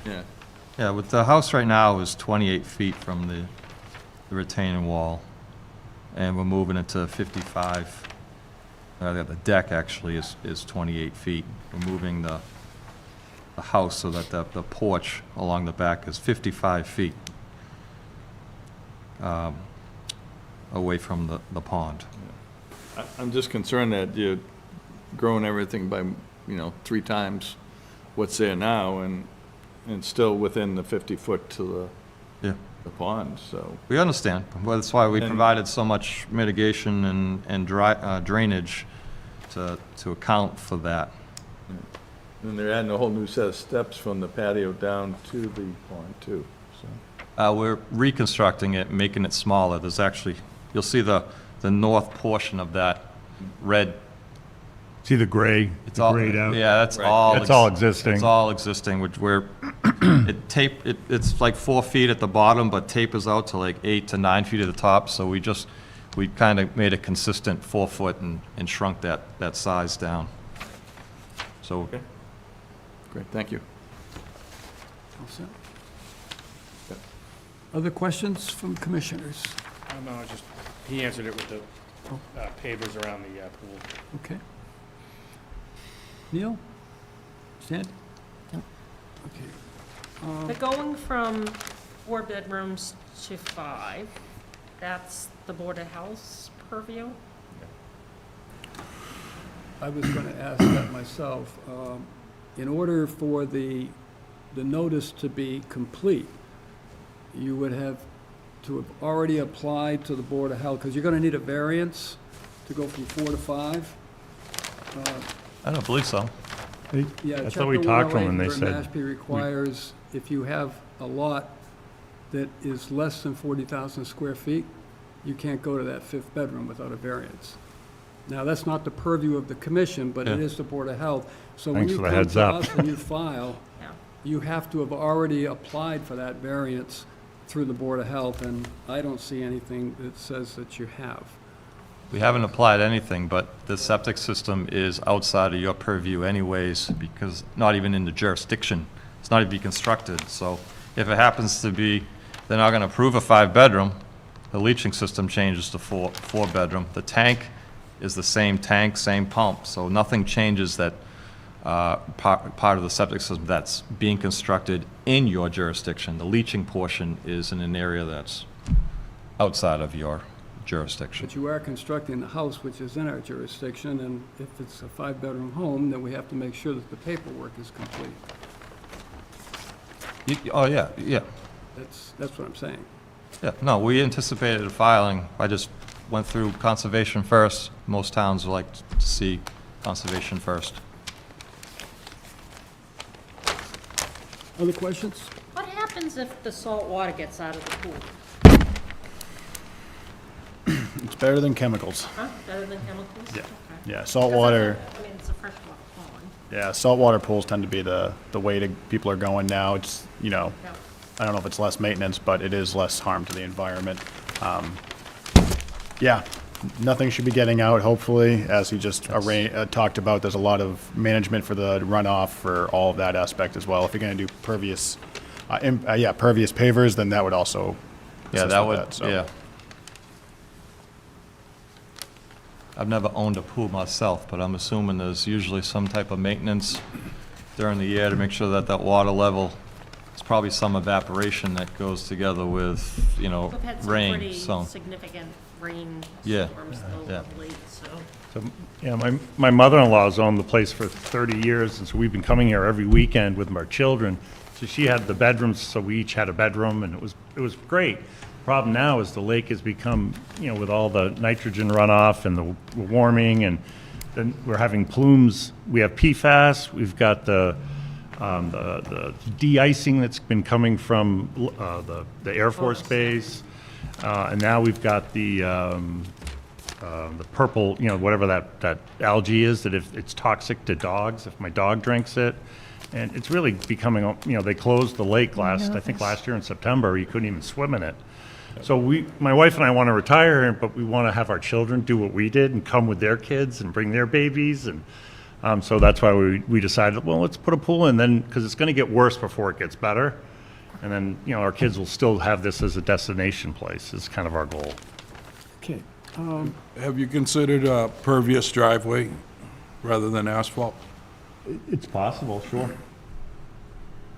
Yeah. Yeah, with the house right now is 28 feet from the retaining wall, and we're moving it to 55. The deck actually is 28 feet. We're moving the house so that the porch along the back is 55 feet away from the pond. I'm just concerned that you're growing everything by, 3 times what's there now, and still within the 50-foot to Yeah. the pond, so. We understand. Well, that's why we And- provided so much mitigation and drainage to account for that. And they're adding a whole new set of steps from the patio down to the pond, too, so. We're reconstructing it, making it smaller. There's actually, you'll see the north portion of that red. See the gray, It's all, grayed out? yeah, that's Right. all. That's all existing. It's all existing, which it's like 4 feet at the bottom, but tapers out to like 8 to 9 feet at the top. So we kind of made a consistent 4 foot and shrunk that size down. So, Okay. Great, thank you. All set? Other questions from commissioners? No, he answered it with the pavers around the pool. Okay. Neil? Stan? Okay. They're going from 4 bedrooms to 5. That's the Board of Health's purview. I was going to ask that myself. In order for the notice to be complete, you would have to have already applied to the Board of Health, because you're going to need a variance to go from 4 to 5. I don't believe so. Yeah, I thought we talked to them and they said. Mashpee requires, if you have a lot that is less than 40,000 square feet, you can't go to that 5th bedroom without a variance. Now, that's not the purview of the commission, but it Yeah. is the Board of Health. So when Thanks you for the come heads to up. us and you file, Yeah. you have to have already applied for that variance through the Board of Health, and I don't see anything that says that you have. We haven't applied anything, but the septic system is outside of your purview anyways, because not even in the jurisdiction. It's not even constructed. So if it happens to be, they're not going to approve a 5-bedroom, the leaching system changes to 4-bedroom. The tank is the same tank, same pump, so nothing changes that part of the septic system that's being constructed in your jurisdiction. The leaching portion is in an area that's outside of your jurisdiction. But you are constructing the house, which is in our jurisdiction, and if it's a 5-bedroom home, then we have to make sure that the paperwork is complete. Oh, yeah, yeah. That's what I'm saying. Yeah, no, we anticipated a filing. I just went through conservation first. Most towns like to see conservation first. Other questions? What happens if the salt water gets out of the pool? It's better than chemicals. Huh? Better than chemicals? Yeah. Okay. Yeah, saltwater, I mean, it's a freshwater pond. yeah, saltwater pools tend to be the way people are going now. It's, Yeah. I don't know if it's less maintenance, but it is less harm to the environment. Yeah, nothing should be getting out, hopefully, as he just talked about. There's a lot of management for the runoff for all of that aspect as well. If you're gonna do pervious pavers, then that would also Yeah, assist that with would, so. yeah. I've never owned a pool myself, but I'm assuming there's usually some type of maintenance during the year to make sure that that water level, it's probably some evaporation that goes together with, We've had some rain, pretty so. significant rain Yeah, storms though yeah. of late, so. So, yeah, my mother-in-law's owned the place for 30 years, and so we've been coming here every weekend with our children. So she had the bedrooms, so we each had a bedroom, and it was great. Problem now is the lake has become, with all the nitrogen runoff and the warming, and then we're having plumes. We have PFAS. We've got the de-icing that's been coming from the Air Force Base, and now we've got the purple, whatever that algae is, that if it's toxic to dogs, if my dog drinks it. And it's really becoming, they closed the lake I think last year in September. You couldn't even swim in it. So my wife and I want to retire, but we want to have our children do what we did and come with their kids and bring their babies. And so that's why we decided, well, let's put a pool in then, because it's going to get worse before it gets better. And then, our kids will still have this as a destination place is kind of our goal. Okay. Have you considered a pervious driveway rather than asphalt? It's possible, sure.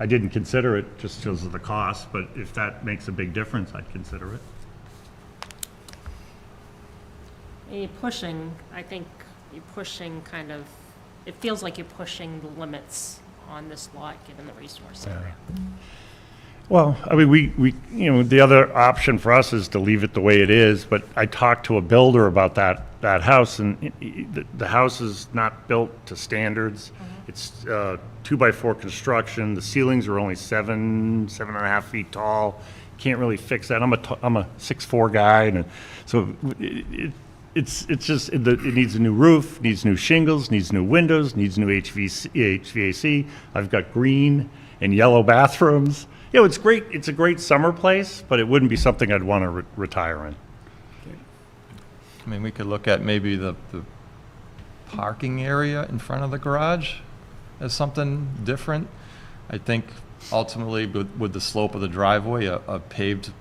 I didn't consider it just because of the cost, but if that makes a big difference, I'd consider it. I think you're pushing kind of, it feels like you're pushing the limits on this lot, given the resource area. Well, I mean, we the other option for us is to leave it the way it is, but I talked to a builder about that house, and the house is not built to standards. It's 2x4 construction. The ceilings are only 7.5 feet tall. Can't really fix that. I'm a 6'4" guy, and so it's just it needs a new roof, needs new shingles, needs new windows, needs new HVAC. I've got green and yellow bathrooms. It's great. It's a great summer place, but it wouldn't be something I'd want to retire in. I mean, we could look at maybe the parking area in front of the garage as something different. I think ultimately with the slope of the driveway, a paved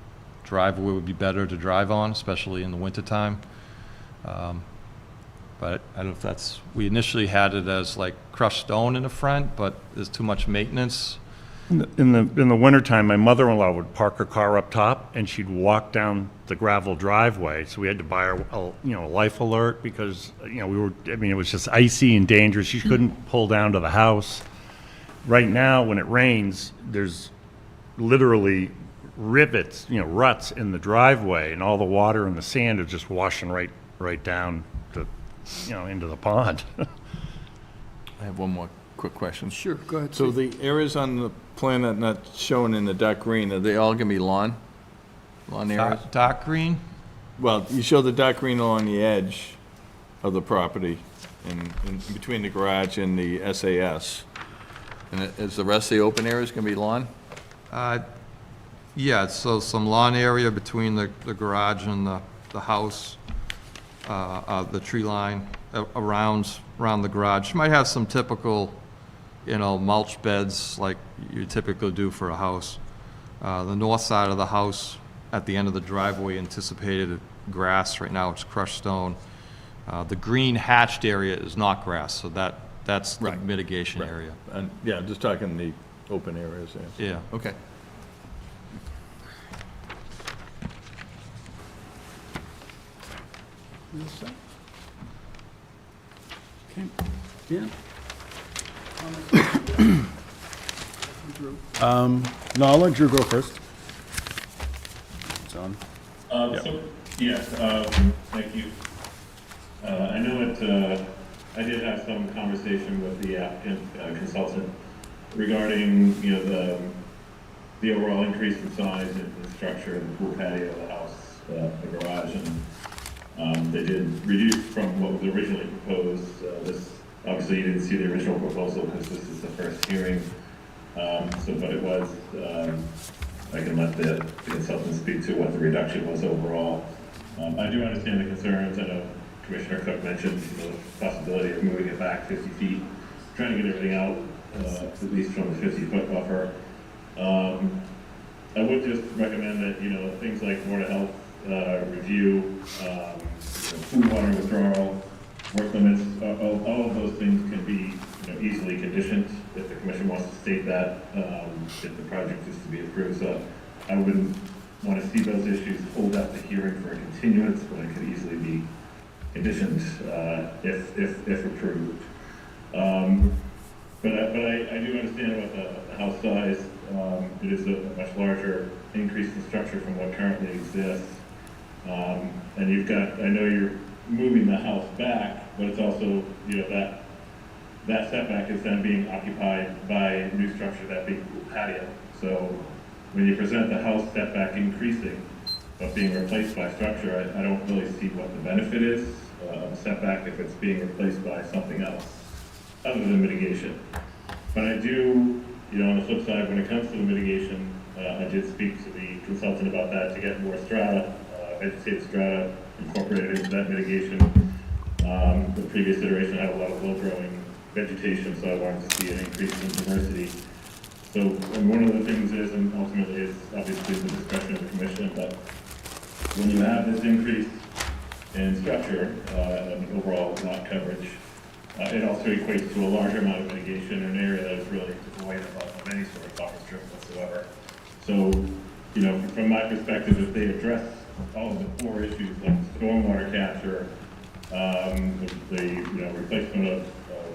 driveway would be better to drive on, especially in the wintertime. But I don't know if that's, we initially had it as like crushed stone in the front, but there's too much maintenance. In the wintertime, my mother-in-law would park her car up top, and she'd walk down the gravel driveway. So we had to buy her, a life alert because, it was just icy and dangerous. She couldn't pull down to the house. Right now, when it rains, there's literally rivets, ruts in the driveway, and all the water and the sand are just washing right down to, into the pond. I have one more quick question. Sure, go ahead. So Steve. the areas on the plan that not shown in the dark green, are they all gonna be lawn areas? Dark green? Well, you show the dark green along the edge of the property in between the garage and the SAS. And is the rest of the open areas gonna be lawn? Yeah, so some lawn area between the garage and the house, the tree line around the garage. Might have some typical, mulch beds like you typically do for a house. The north side of the house, at the end of the driveway, anticipated grass. Right now it's crushed stone. The green hatched area is not grass, so that's the mitigation area. And, yeah, just talking the open areas there. Yeah. Okay. You all set? Okay, Dan? Drew? No, I'll let Drew go first. It's on. Thank you. I know I did have some conversation with the applicant consultant regarding, the overall increase in size and the structure of the pool patio, the house, the garage, and They did reduce from what was originally proposed. This, obviously, you didn't see the original proposal because this is the first hearing. But it was, I can let the consultant speak to what the reduction was overall. I do understand the concerns. I know Commissioner Cook mentioned the possibility of moving it back 50 feet, trying to get everything out, at least from the 50-foot buffer. I would just recommend that, things like Board of Health review, food water withdrawal, work limits, all of those things can be easily conditioned if the commission wants to state that, if the project is to be approved. So I wouldn't want to see those issues pulled out the hearing for a continuance, but it could easily be conditioned if approved. But I do understand about the house size. It is a much larger increase in structure from what currently exists. And you've got, I know you're moving the house back, but it's also, that setback is then being occupied by a new structure, that big patio. So when you present the house setback increasing, but being replaced by structure, I don't really see what the benefit is of a setback if it's being replaced by something else, other than mitigation. But I do, on the flip side, when it comes to the mitigation, I did speak to the consultant about that to get more strata, vegetated strata incorporated into that mitigation. The previous iteration had a lot of low-growing vegetation, so I wanted to see an increase in diversity. So, and one of the things is, and ultimately is obviously the discretion of the commission, but when you have this increase in structure and overall lot coverage, it also equates to a larger amount of mitigation in an area that is really devoid of any sort of buffer strip whatsoever. So, from my perspective, if they address all of the core issues like stormwater capture, the replacement of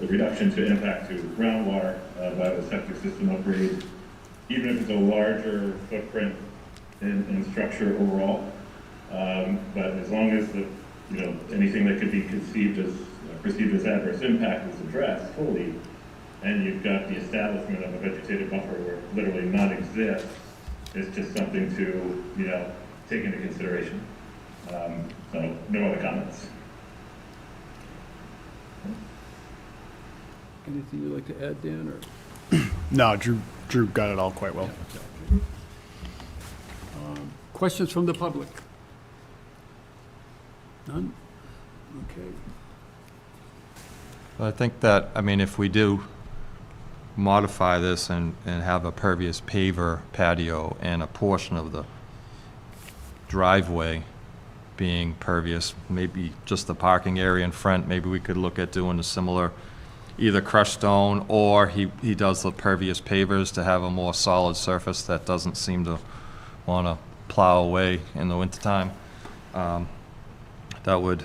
the reduction to impact to groundwater by the septic system upgrade, even if it's a larger footprint in structure overall, but as long as anything that could be perceived as adverse impact is addressed fully, and you've got the establishment of a vegetative buffer where literally none exists, it's just something to take into consideration. So no other comments. Anything you'd like to add, Dan, or? No, Drew got it all quite well. Questions from the public? None? Okay. I think that, if we do modify this and have a pervious paver patio and a portion of the driveway being pervious, maybe just the parking area in front, maybe we could look at doing a similar, either crushed stone, or he does the pervious pavers to have a more solid surface that doesn't seem to want to plow away in the wintertime. That would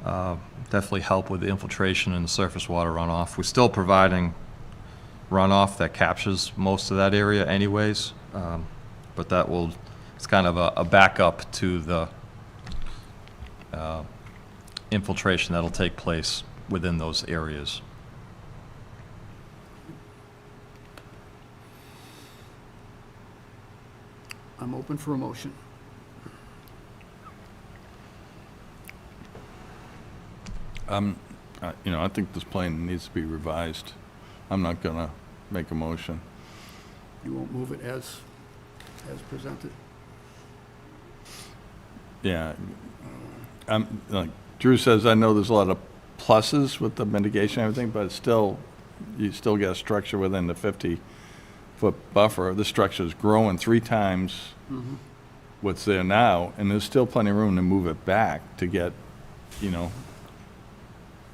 definitely help with the infiltration and the surface water runoff. We're still providing runoff that captures most of that area anyways, but it's kind of a backup to the infiltration that'll take place within those areas. I'm open for a motion. I think this plan needs to be revised. I'm not gonna make a motion. You won't move it as presented? Yeah. Like Drew says, I know there's a lot of pluses with the mitigation and everything, but it's still, you still get a structure within the 50-foot buffer. The structure's growing 3 times what's there now, and there's still plenty of room to move it back to get,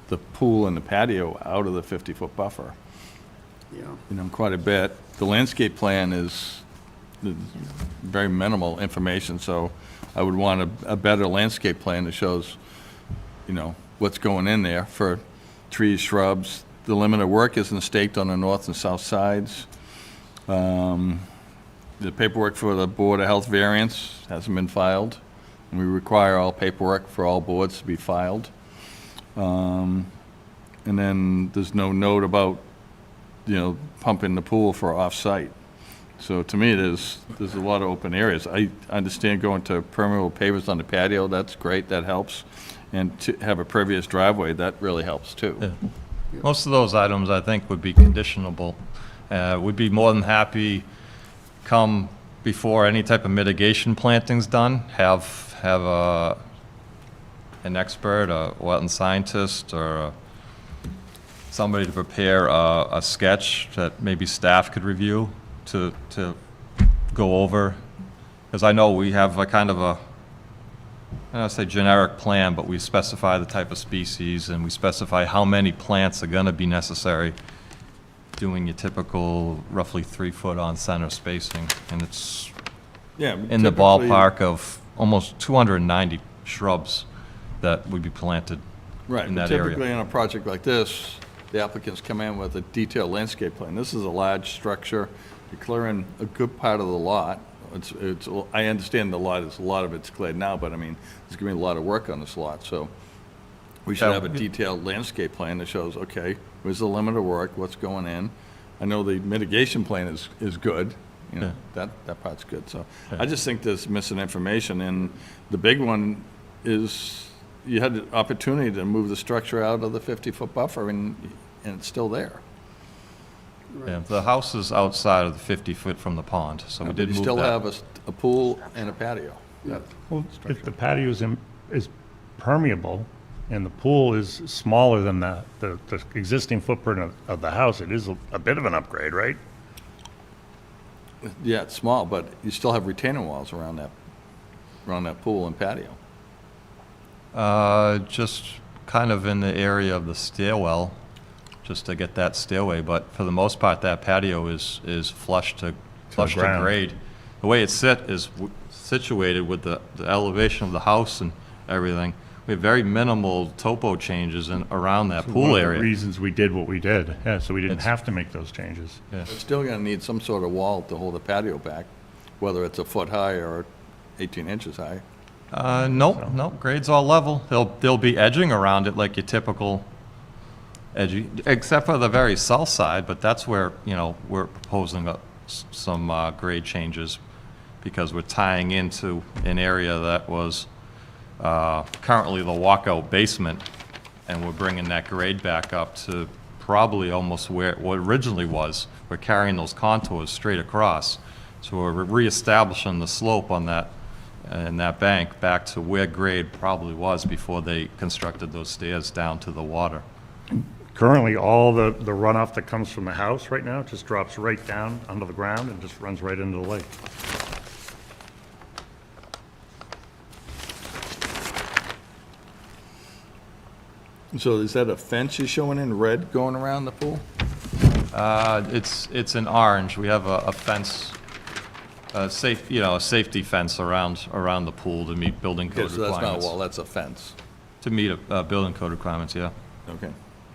the pool and the patio out of the 50-foot buffer. Yeah. Quite a bit. The landscape plan is very minimal information, so I would want a better landscape plan that shows, what's going in there for trees, shrubs. The limit of work isn't staked on the north and south sides. The paperwork for the Board of Health variance hasn't been filed, and we require all paperwork for all boards to be filed. And then there's no note about, pumping the pool for off-site. So to me, there's a lot of open areas. I understand going to permeable pavers on the patio, that's great, that helps. And to have a pervious driveway, that really helps too. Yeah. Most of those items, I think, would be conditionable. We'd be more than happy, come before any type of mitigation planting's done, have an expert, a wetland scientist, or somebody to prepare a sketch that maybe staff could review to go over. Because I know we have a kind of a, I don't say generic plan, but we specify the type of species and we specify how many plants are gonna be necessary, doing your typical roughly 3-foot on center spacing. And it's Yeah. in the typically- ballpark of almost 290 shrubs that would be planted Right, in but that area. typically on a project like this, the applicants come in with a detailed landscape plan. This is a large structure, you're clearing a good part of the lot. I understand a lot of it's cleared now, but I mean, there's gonna be a lot of work on this lot, so we should Yeah. have a detailed landscape plan that shows, okay, where's the limit of work, what's going in? I know the mitigation plan is good, you know, that part's good, so. I just think there's missing information, and the big one is, you had the opportunity to move the structure out of the 50-foot buffer, and it's still there. Yeah, the house is outside of the 50 foot from the pond, so we But did you move still that. have a pool and a patio. Yeah. Well, if the patio is permeable and the pool is smaller than the existing footprint of the house, it is a bit of an upgrade, right? Yeah, it's small, but you still have retaining walls around that pool and patio. Just kind of in the area of the stairwell, just to get that stairway, but for the most part, that patio is flush to ground. grade. The way it's situated with the elevation of the house and everything, we have very minimal topo changes around that One pool of the area. reasons we did what we did, yeah, so we didn't It's- have to make those changes. It's still gonna need some sort of wall to hold the patio back, whether it's a foot high or 18 inches high. Nope, grade's all level. There'll be edging around it like your typical edgy, except for the very south side, but that's where, we're proposing some grade changes because we're tying into an area that was currently the walkout basement, and we're bringing that grade back up to probably almost where it originally was. We're carrying those contours straight across. So we're reestablishing the slope on that, and that bank back to where grade probably was before they constructed those stairs down to the water. Currently, all the runoff that comes from the house right now just drops right down under the ground and just runs right into the lake. So is that a fence you're showing in red going around the pool? It's an orange. We have a fence, a safety fence around the pool to meet building Okay, code so that's not a requirements. wall, that's a fence. To meet building code requirements, yeah. Okay.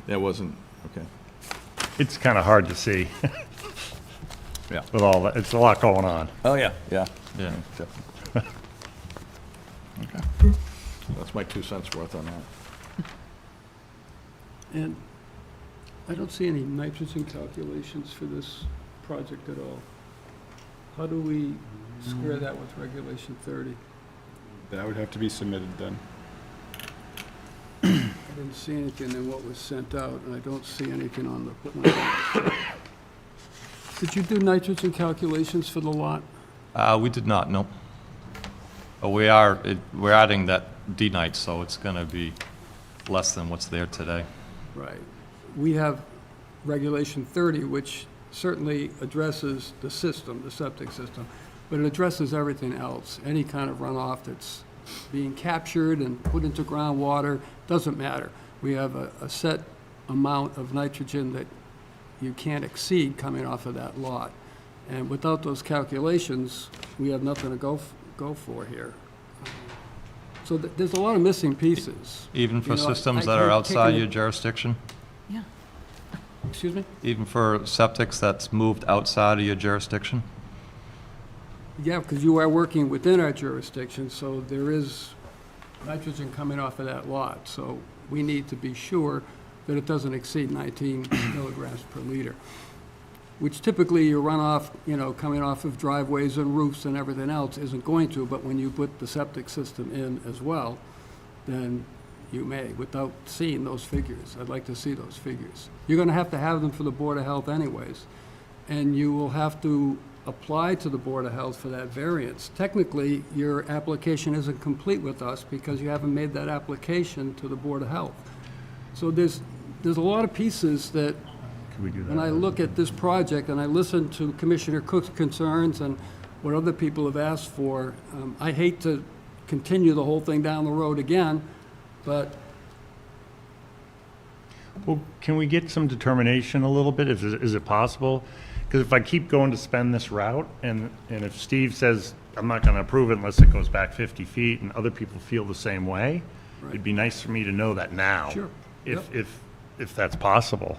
That wasn't, okay. It's kind of hard to see Yeah. with all that. It's a lot going on. Oh, yeah, yeah. Yeah. Okay. That's my 2 cents worth on that. And I don't see any nitrogen calculations for this project at all. How do we square that with regulation 30? That would have to be submitted then. I didn't see anything in what was sent out, and I don't see anything on the plan. Did you do nitrogen calculations for the lot? We did not, no. But we're adding that D-night, so it's gonna be less than what's there today. Right. We have regulation 30, which certainly addresses the system, the septic system, but it addresses everything else. Any kind of runoff that's being captured and put into groundwater, doesn't matter. We have a set amount of nitrogen that you can't exceed coming off of that lot. And without those calculations, we have nothing to go for here. So there's a lot of missing pieces. Even for You know, systems I- that are you're outside taking your it- jurisdiction? Excuse me? Even for septics that's moved outside of your jurisdiction? Yeah, because you are working within our jurisdiction, so there is nitrogen coming off of that lot. So we need to be sure that it doesn't exceed 19 milligrams per liter. which typically your runoff, coming off of driveways and roofs and everything else isn't going to, but when you put the septic system in as well, then you may, without seeing those figures. I'd like to see those figures. You're gonna have to have them for the Board of Health anyways, and you will have to apply to the Board of Health for that variance. Technically, your application isn't complete with us because you haven't made that application to the Board of Health. So there's a lot of pieces that, Could we do that? when I look at this project and I listen to Commissioner Cook's concerns and what other people have asked for, I hate to continue the whole thing down the road again, but Well, can we get some determination a little bit? Is it possible? Because if I keep going to spend this route, and if Steve says, I'm not going to approve it unless it goes back 50 feet, and other people feel the same way, it'd be nice for me to know that now. Sure. If that's possible.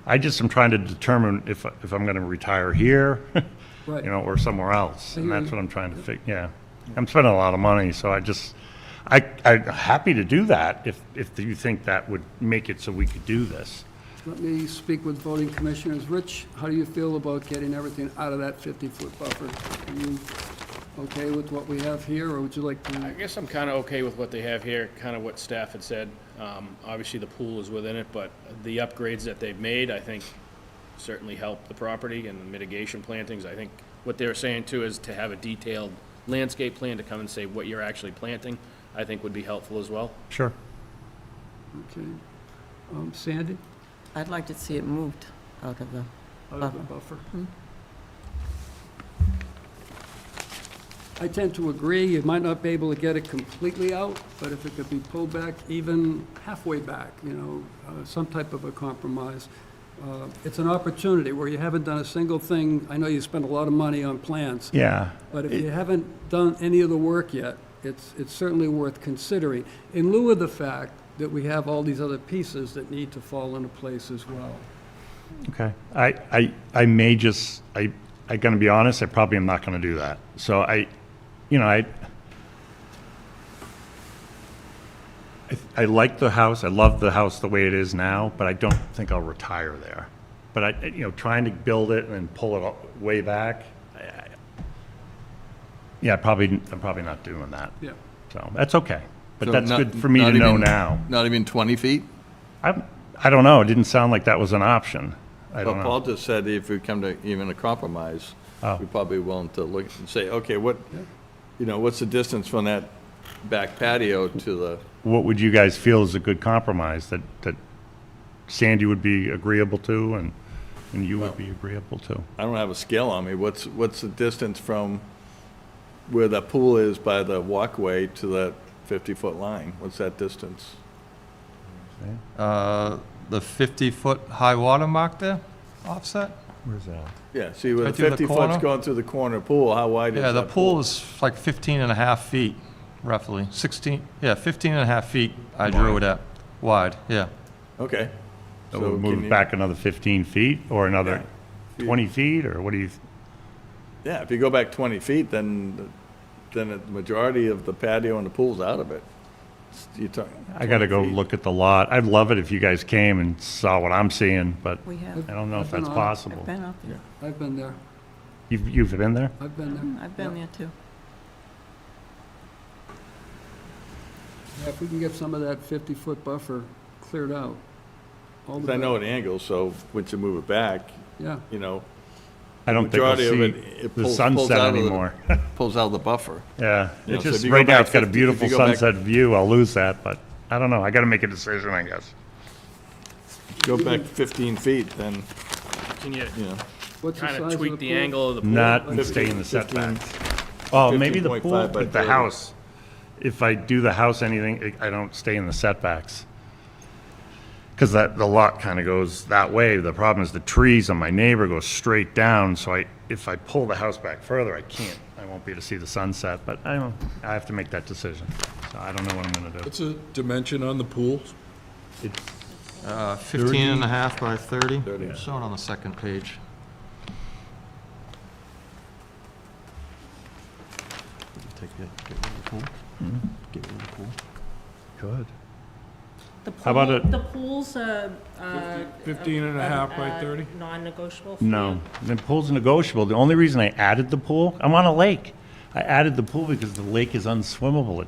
I just am trying to determine if I'm going to retire here, Right. or somewhere else. I And hear that's you. what I'm trying to yeah. I'm spending a lot of money, so I'm happy to do that if you think that would make it so we could do this. let me speak with voting commissioners. Rich, how do you feel about getting everything out of that 50-foot buffer? Are you okay with what we have here, or would you like I to? guess I'm kind of okay with what they have here, kind of what staff had said. Obviously, the pool is within it, but the upgrades that they've made, I think, certainly help the property and the mitigation plantings. I think what they're saying too is to have a detailed landscape plan to come and say what you're actually planting, I think would be helpful as well. Sure. Okay. Sandy? I'd like to see it moved out of the Out of the buffer. I tend to agree. You might not be able to get it completely out, but if it could be pulled back even halfway back, some type of a compromise. It's an opportunity where you haven't done a single thing. I know you spent a lot of money on plans. Yeah. But if you haven't done any of the work yet, it's certainly worth considering, in lieu of the fact that we have all these other pieces that need to fall into place as well. Okay. I may just, I'm going to be honest, I probably am not going to do that. So I like the house. I love the house the way it is now, but I don't think I'll retire there. But trying to build it and pull it way back, I'm probably not doing that. Yeah. So that's okay. But So that's not- good for me not to know even- now. Not even 20 feet? I don't know. It didn't sound like that was an option. I don't But Paul know. just said if we come to even a compromise, Oh. we're probably willing to look and say, okay, what's the distance from that back patio to the, What would you guys feel is a good compromise that Sandy would be agreeable to and you would be agreeable to? I don't have a scale on me, what's the distance from where the pool is by the walkway to that 50-foot line? What's that distance? The 50-foot high water mark there, offset? Where's that? Yeah, see where Right the through the 50 foot's corner? going through the corner pool, how wide is Yeah, that the pool is like 15 and a half feet, roughly. 15 and a half feet I drew it at, wide, yeah. Okay. So we'll can move you- it back another 15 feet or another Yeah. 20 feet, or what do you? Yeah, if you go back 20 feet, then the majority of the patio and the pool's out of it. You're talking I got to 20 go feet. look at the lot. I'd love it if you guys came and saw what I'm seeing, but We have, I don't know if I've been that's on it. possible. I've been up there. I've been there. You've been there? I've been there. I've been there too. Yeah, if we can get some of that 50-foot buffer cleared out. all the 'Cause I know better. it angles, so once you move it back, Yeah. I don't think I'll majority of see it the pulls sunset out of the- anymore. pulls out of the buffer. Yeah, You know, it's so if just, you go right now, back it's got a 50 if beautiful you go back- sunset view. I'll lose that, but I don't know. I got to make a decision, I guess. Go back 15 feet, then, Can you What's the kind size of of tweak the the pool? angle of the pool? Not 15, stay in the 15, setbacks. Oh, maybe the 15.5 pool, by but the 30. house. If I do the house anything, I don't stay in the setbacks. Because the lot kind of goes that way. The problem is the trees on my neighbor go straight down, so if I pull the house back further, I won't be able to see the sunset, but I have to make that decision. So I don't know what I'm going to do. What's the dimension on the pool? It's 15 and a half by 30. 30. Shown on the second page. Get rid of the pool. Get rid of the pool. good. How about it? The pool's, 15 and a half by 30? non-negotiable for No, you? the pool's negotiable. The only reason I added the pool, I'm on a lake. I added the pool because the lake is unswimmable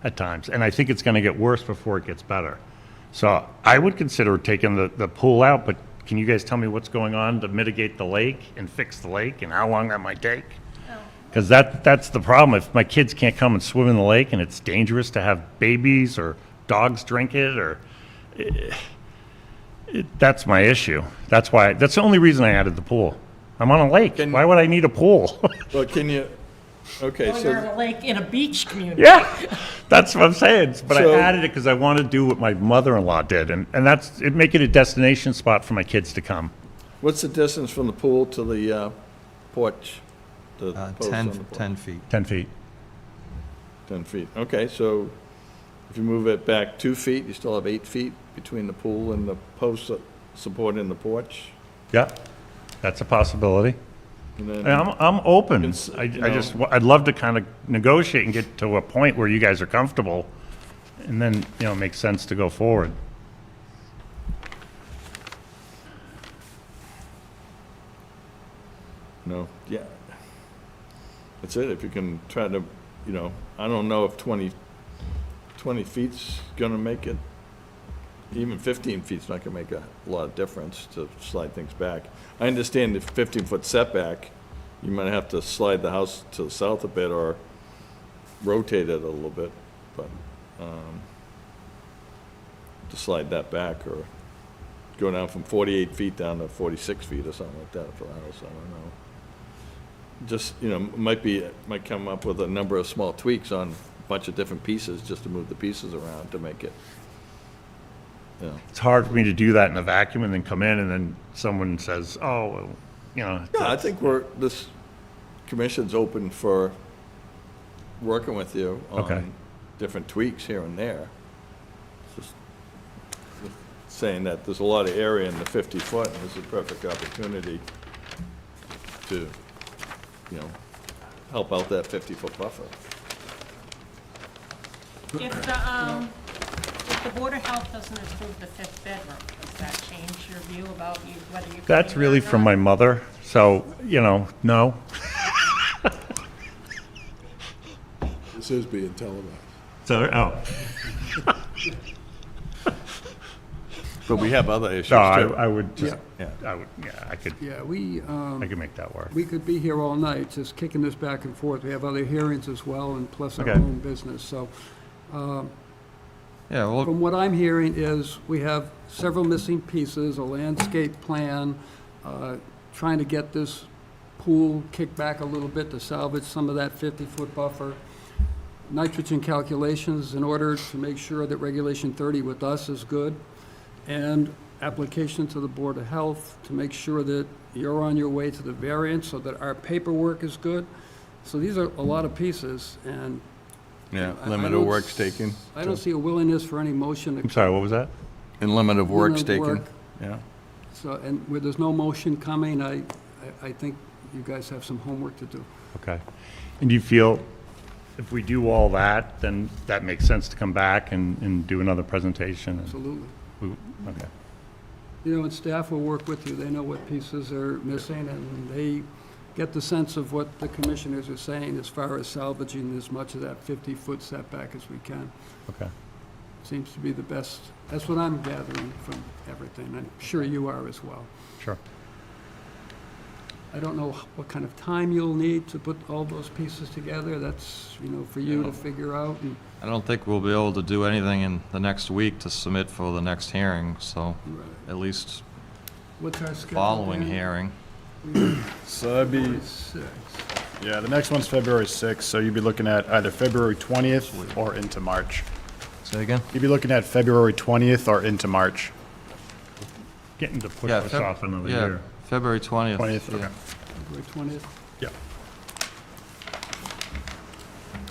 at times, and I think it's gonna get worse before it gets better. So I would consider taking the pool out, but can you guys tell me what's going on to mitigate the lake and fix the lake and how long that might take? Because that's the problem. If my kids can't come and swim in the lake and it's dangerous to have babies or dogs drink it, or that's my issue. That's the only reason I added the pool. I'm on a lake. Why would I need a pool? Well, can you, okay, Well, you're in so, a lake, in a beach community. Yeah, that's what I'm saying. But So- I added it because I want to do what my mother-in-law did, and it make it a destination spot for my kids to come. what's the distance from the pool to the porch? The post on the porch? 10 feet. 10 feet. 10 feet, okay, so if you move it back 2 feet, you still have 8 feet between the pool and the posts that supporting the porch? Yeah, that's a possibility. And And then, I'm open. It's, I'd love to kind of negotiate and get to a point where you guys are comfortable, and then, it makes sense to go forward. no, yeah. That's it, if you can try to, I don't know if 20 feet's gonna make it. Even 15 feet's not gonna make a lot of difference to slide things back. I understand the 15-foot setback, you might have to slide the house to the south a bit or rotate it a little bit, but, to slide that back or go down from 48 feet down to 46 feet or something like that for the house, I don't know. Just, might come up with a number of small tweaks on a bunch of different pieces, just to move the pieces around to make it, It's hard for me to do that in a vacuum and then come in and then someone says, oh, well, Yeah, I think this commission's open for working with you Okay. on different tweaks here and there. Just saying that there's a lot of area in the 50-foot, and this is a perfect opportunity to, help out that 50-foot buffer. If the Board of Health doesn't approve the fifth bedroom, does that change your view about whether you? that's really from my mother, so, no. This is being televised. So, But we have other issues, no, too. I would just, Yeah. I could Yeah, we, I could make that work. we could be here all night, just kicking this back and forth. We have other hearings as well, and plus our Okay. own business, so. Yeah, well, From what I'm hearing is, we have several missing pieces, a landscape plan, trying to get this pool kicked back a little bit to salvage some of that 50-foot buffer. Nitrogen calculations in order to make sure that Regulation 30 with us is good, and application to the Board of Health to make sure that you're on your way to the variance so that our paperwork is good. So these are a lot of pieces, and Yeah, I limit don't of work s- taken. I don't see a willingness for any motion. I'm sorry, what was that? And limit of work's Limit of taken, work. yeah. So, and where there's no motion coming, I think you guys have some homework to do. Okay. And do you feel if we do all that, then that makes sense to come back and do another presentation? Absolutely. Okay. And staff will work with you. They know what pieces are missing, and they get the sense of what the commissioners are saying as far as salvaging as much of that 50-foot setback as we can. Okay. Seems to be the best. That's what I'm gathering from everything. I'm sure you are as well. Sure. I don't know what kind of time you'll need to put all those pieces together. That's, for you to figure out. And I don't think we'll be able to do anything in the next week to submit for the next hearing, so at least what's our schedule? following Dan? hearing. So that'd be, 6. yeah, the next one's February 6th, so you'd be looking at either February 20th or into March. Say again? You'd be looking at February 20th or into March. Getting to push Yeah, this off another yeah, year. February 20th. 20th, yeah. okay. February 20th. Yeah.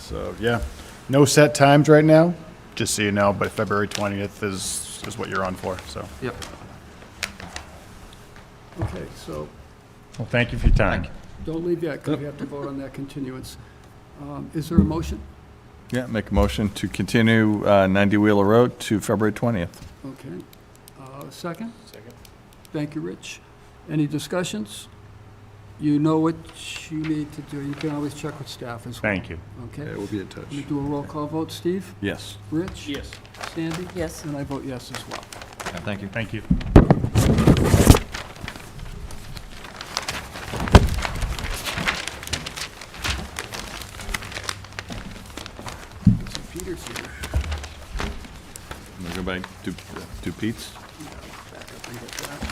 So, yeah, no set times right now, just so you know, but February 20th is what you're on for, so. Yep. Okay, so Well, thank you for your time. don't leave yet, because we have to vote on that continuance. Is there a motion? Yeah, make a motion to continue 90 Wheeler Road to February 20th. Okay. Second? Second. Thank you, Rich. Any discussions? You know what you need to do. You can always check with staff as well. Thank you. Okay? we'll be in touch. Let me do a roll call vote. Steve? Yes. Rich? Yes. Sandy? Yes. And I vote yes as well. Yeah, thank you. Thank you. So Peter's here. I'm going to go back to Pete's. Back up and get that.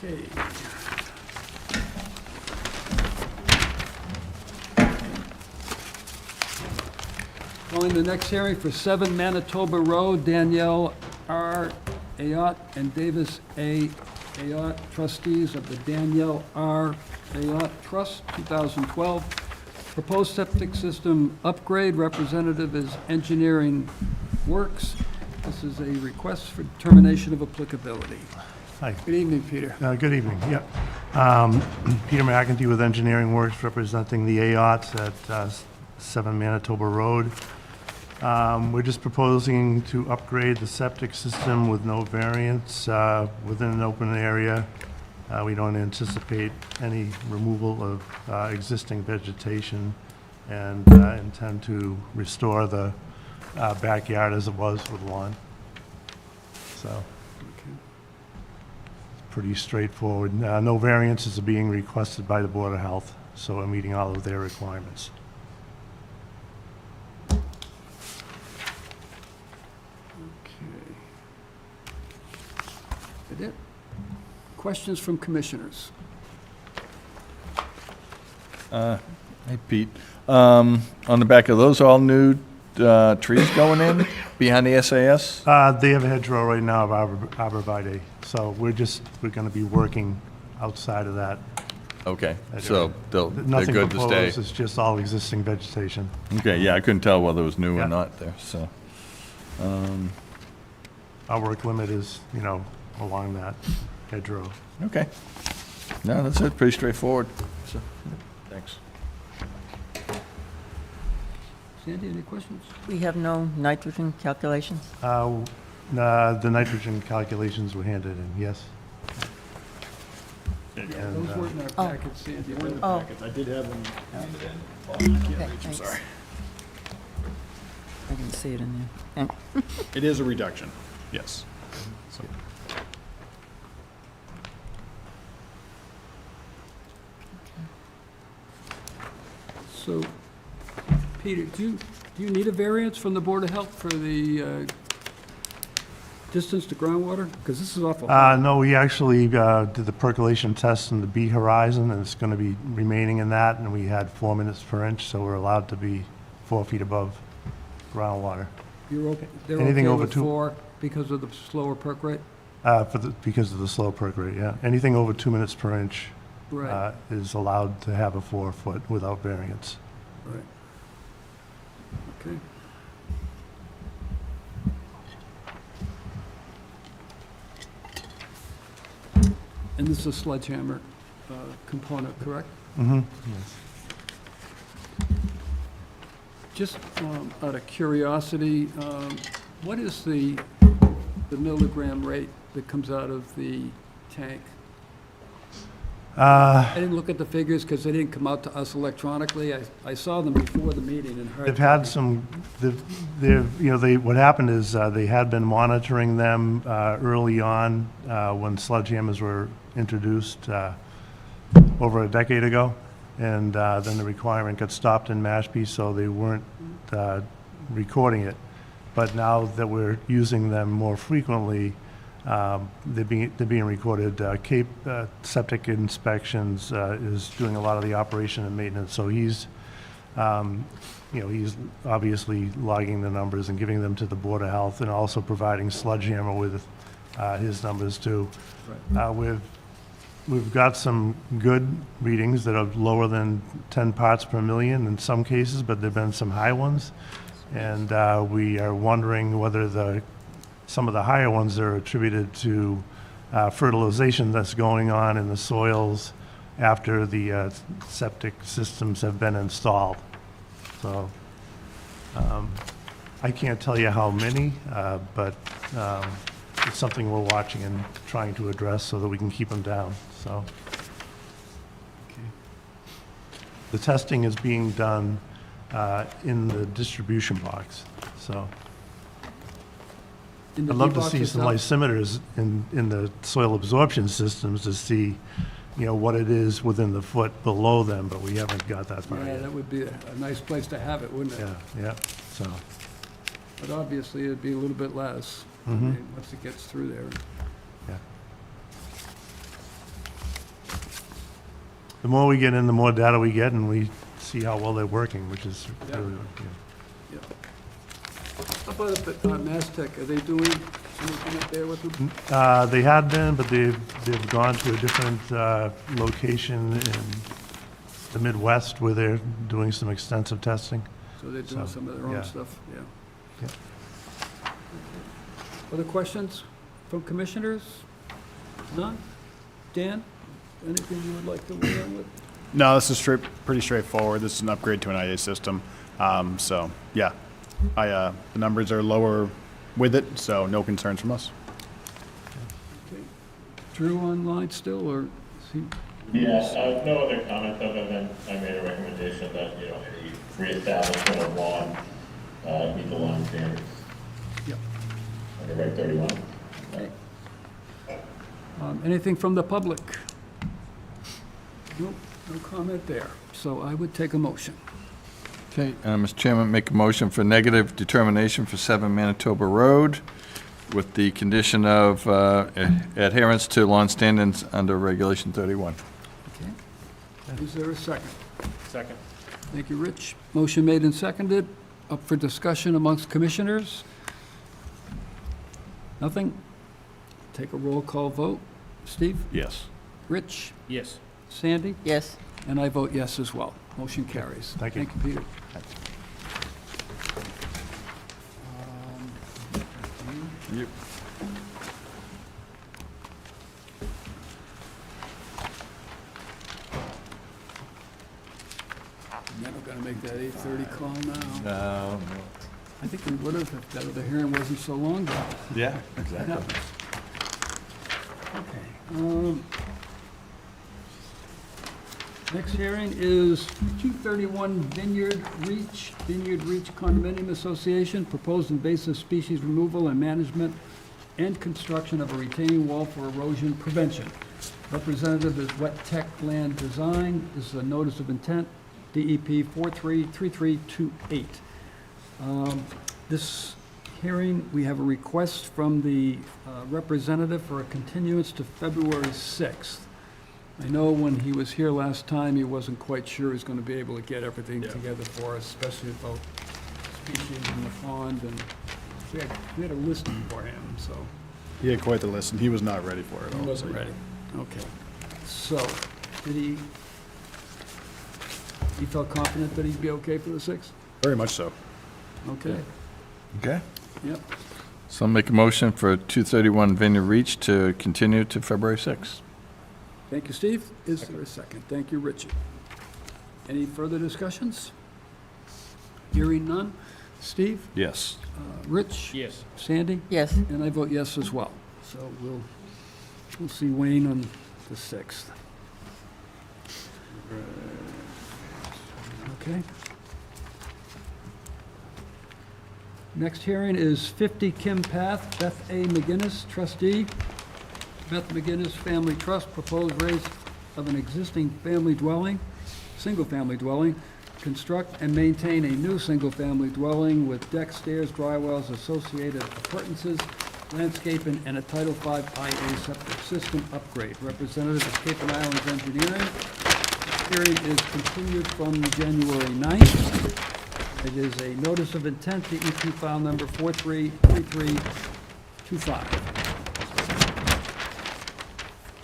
Okay. Calling the next hearing for 7 Manitoba Road, Danielle R. Ayotte and Davis A. Ayotte, trustees of the Danielle R. Ayotte Trust, 2012. Proposed septic system upgrade, representative is Engineering Works. This is a request for determination of applicability. Hi. Good evening, Peter. Good evening, yep. Peter McEntee with Engineering Works, representing the AOTS at 7 Manitoba Road. We're just proposing to upgrade the septic system with no variance within an open area. We don't anticipate any removal of existing vegetation and intend to restore the backyard as it was with lawn. So, pretty straightforward. No variances are being requested by the Board of Health, so we're meeting all of their requirements. Okay. That it? Questions from commissioners? Hey, Pete. On the back of those, all new trees going in behind the SAS? They have a hedgerow right now of arborvitae, so we're going to be working outside of that. Okay, that so area. they're Nothing good to stay. proposed, it's just all existing vegetation. Okay, yeah, I couldn't tell whether it was new Yeah. or not there, so. Our work limit is, along that hedgerow. Okay. No, that's it, pretty straightforward. So, thanks. Sandy, any questions? We have no nitrogen calculations? The nitrogen calculations were handed in, yes. Yeah, And, those weren't in our Oh. packet, Sandy. Oh, I did have them. okay, thanks. I didn't see it in there. It is a reduction, yes. So- So, Peter, do you need a variance from the Board of Health for the distance to groundwater? Because this is awful. No, we actually did the percolation test in the B horizon, and it's going to be remaining in that, and we had 4 minutes per inch, so we're allowed to be 4 feet above groundwater. You're okay, they're anything okay over with 4 because of the slower perk rate? Because of the slow perk rate, yeah. Anything over 2 minutes per inch Right, is allowed to have a 4 foot without variance. right. Okay. And this is a sledgehammer component, correct? Mm-hmm. Just out of curiosity, what is the milligram rate that comes out of the tank? I didn't look at the figures because they didn't come out to us electronically. I saw them before the meeting and heard. They've had some, what happened is they had been monitoring them early on when sledgehammers were introduced over a decade ago. And then the requirement got stopped in Mashpee, so they weren't recording it. But now that we're using them more frequently, they're being recorded. Cape Septic Inspections is doing a lot of the operation and maintenance, so he's obviously logging the numbers and giving them to the Board of Health, and also providing Sledgehammer with his numbers too. We've got some good readings that are lower than 10 parts per million in some cases, but there've been some high ones, and we are wondering whether some of the higher ones are attributed to fertilization that's going on in the soils after the septic systems have been installed. So I can't tell you how many, but it's something we're watching and trying to address so that we can keep them down, so. The testing is being done in the distribution box, so. In the I'd love to D-box see some itself? lysimeters in the soil absorption systems to see, what it is within the foot below them, but we haven't got that far Yeah, yet. that would be a nice place to have it, wouldn't it? Yeah, so, But obviously, it'd be a little bit less, I Mhm. mean, once it gets through there. yeah. The more we get in, the more data we get, and we see how well they're working, which is Yeah. really, Yeah. How about up at Mastech, are they doing anything up there with them? They had been, but they've gone to a different location in the Midwest where they're doing some extensive testing. So they're doing So, some of their yeah. own stuff, yeah. Yeah. Other questions from commissioners? None? Dan, anything you would like to weigh in with? No, this is pretty straightforward. This is an upgrade to an IA system. So, yeah, the numbers are lower with it, so no concerns from us. Okay. Drew online still, or is he? Yeah, no other comments other than I made a recommendation that, any reestablishment of lawn, meet the lawn standards. Yep. Under Reg 31. Okay. Anything from the public? Nope, no comment there. So I would take a motion. Okay, Mr. Chairman, make a motion for negative determination for 7 Manitoba Road with the condition of adherence to lawn standards under Regulation 31. Okay. Is there a second? Second. Thank you, Rich. Motion made and seconded. Up for discussion amongst commissioners? Nothing? Take a roll call vote. Steve? Yes. Rich? Yes. Sandy? Yes. And I vote yes as well. Motion carries. Thank you. Thank you, Peter. You. Never gonna make that 8:30 call now. No. I think we would have if the other hearing wasn't so long ago. Yeah, exactly. Okay. Next hearing is 231 Vineyard Reach Condominium Association, proposed invasive species removal and management and construction of a retaining wall for erosion prevention. Representative is Wet Tech Land Design. This is a notice of intent, DEP 433328. This hearing, we have a request from the representative for a continuance to February 6th. I know when he was here last time, he wasn't quite sure he was going to be able to get everything together for us, especially about species in the pond, and we had a listing for him, so. He had quite the list, and he was not ready for it. He wasn't ready. Okay. So, did he felt confident that he'd be okay for the 6th? Very much so. Okay. Okay. Yep. So I'll make a motion for 231 Vineyard Reach to continue to February 6th. Thank you, Steve. Is there a second? Thank you, Richard. Any further discussions? Hearing none. Steve? Yes. Rich? Yes. Sandy? Yes. And I vote yes as well. So we'll see Wayne on the 6th. Okay. Next hearing is 50 Kim Path, Beth A. McGinnis, trustee. Beth McGinnis Family Trust, proposed raise of an existing family dwelling, single-family dwelling, construct and maintain a new single-family dwelling with deck, stairs, dry wells, associated appurtenances, landscaping, and a Title V IA septic system upgrade. Representative of Cape and Islands Engineering. Hearing is continued from January 9th. It is a notice of intent, DEP file number 433325.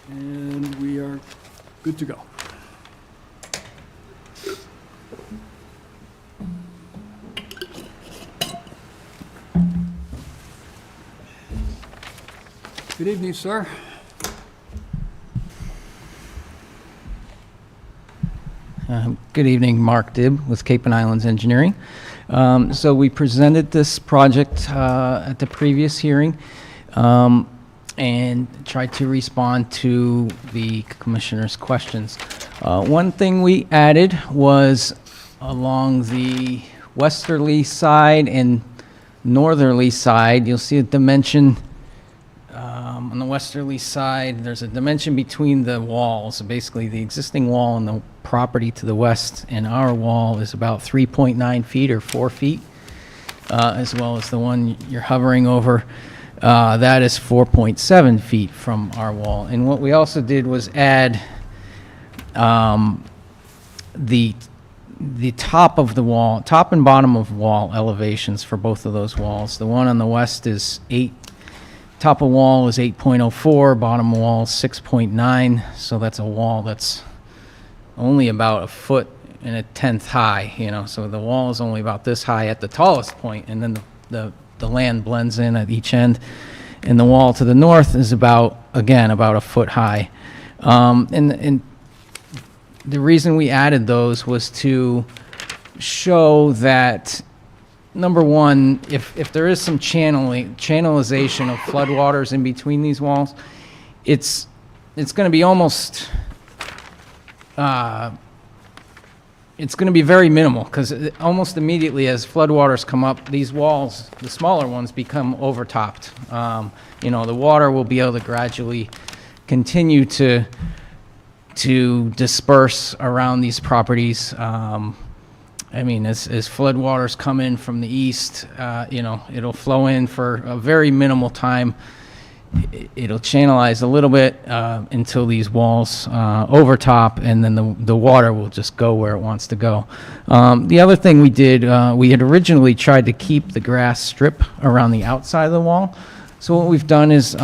And we are good to go. Good evening, sir. Good evening, Mark Dibb with Cape and Islands Engineering. So we presented this project at the previous hearing and tried to respond to the commissioner's questions. One thing we added was along the westerly side and northerly side, you'll see a dimension on the westerly side, there's a dimension between the walls. Basically, the existing wall on the property to the west and our wall is about 3.9 feet or 4 feet, as well as the one you're hovering over. That is 4.7 feet from our wall. And what we also did was add the top of the wall, top and bottom of wall elevations for both of those walls. The one on the west is top of wall is 8.04, bottom wall is 6.9, so that's a wall that's only about a foot and a tenth high, you know, so the wall is only about this high at the tallest point, and then the land blends in at each end, and the wall to the north is about a foot high. And the reason we added those was to show that, number one, if there is some channelization of floodwaters in between these walls, it's going to be almost, it's going to be very minimal, because almost immediately as floodwaters come up, these walls, the smaller ones, become overtopped. You know, the water will be able to gradually continue to disperse around these properties. I mean, as floodwaters come in from the east, you know, it'll flow in for a very minimal time. It'll channelize a little bit until these walls overtop, and then the water will just go where it wants to go. The other thing we did, we had originally tried to keep the grass strip around the outside of the wall. So what we've done is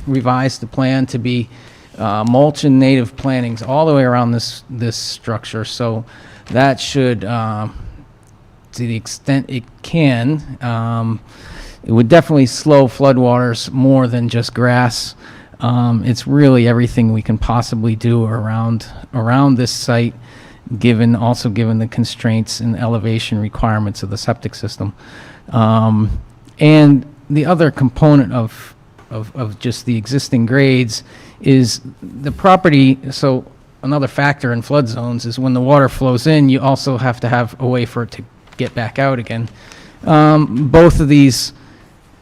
revised the plan to be mulch and native plantings all the way around this structure. So that should, to the extent it can, it would definitely slow floodwaters more than just grass. It's really everything we can possibly do around this site, given the constraints and elevation requirements of the septic system. And the other component of just the existing grades is the property. So another factor in flood zones is when the water flows in, you also have to have a way for it to get back out again. Both of these,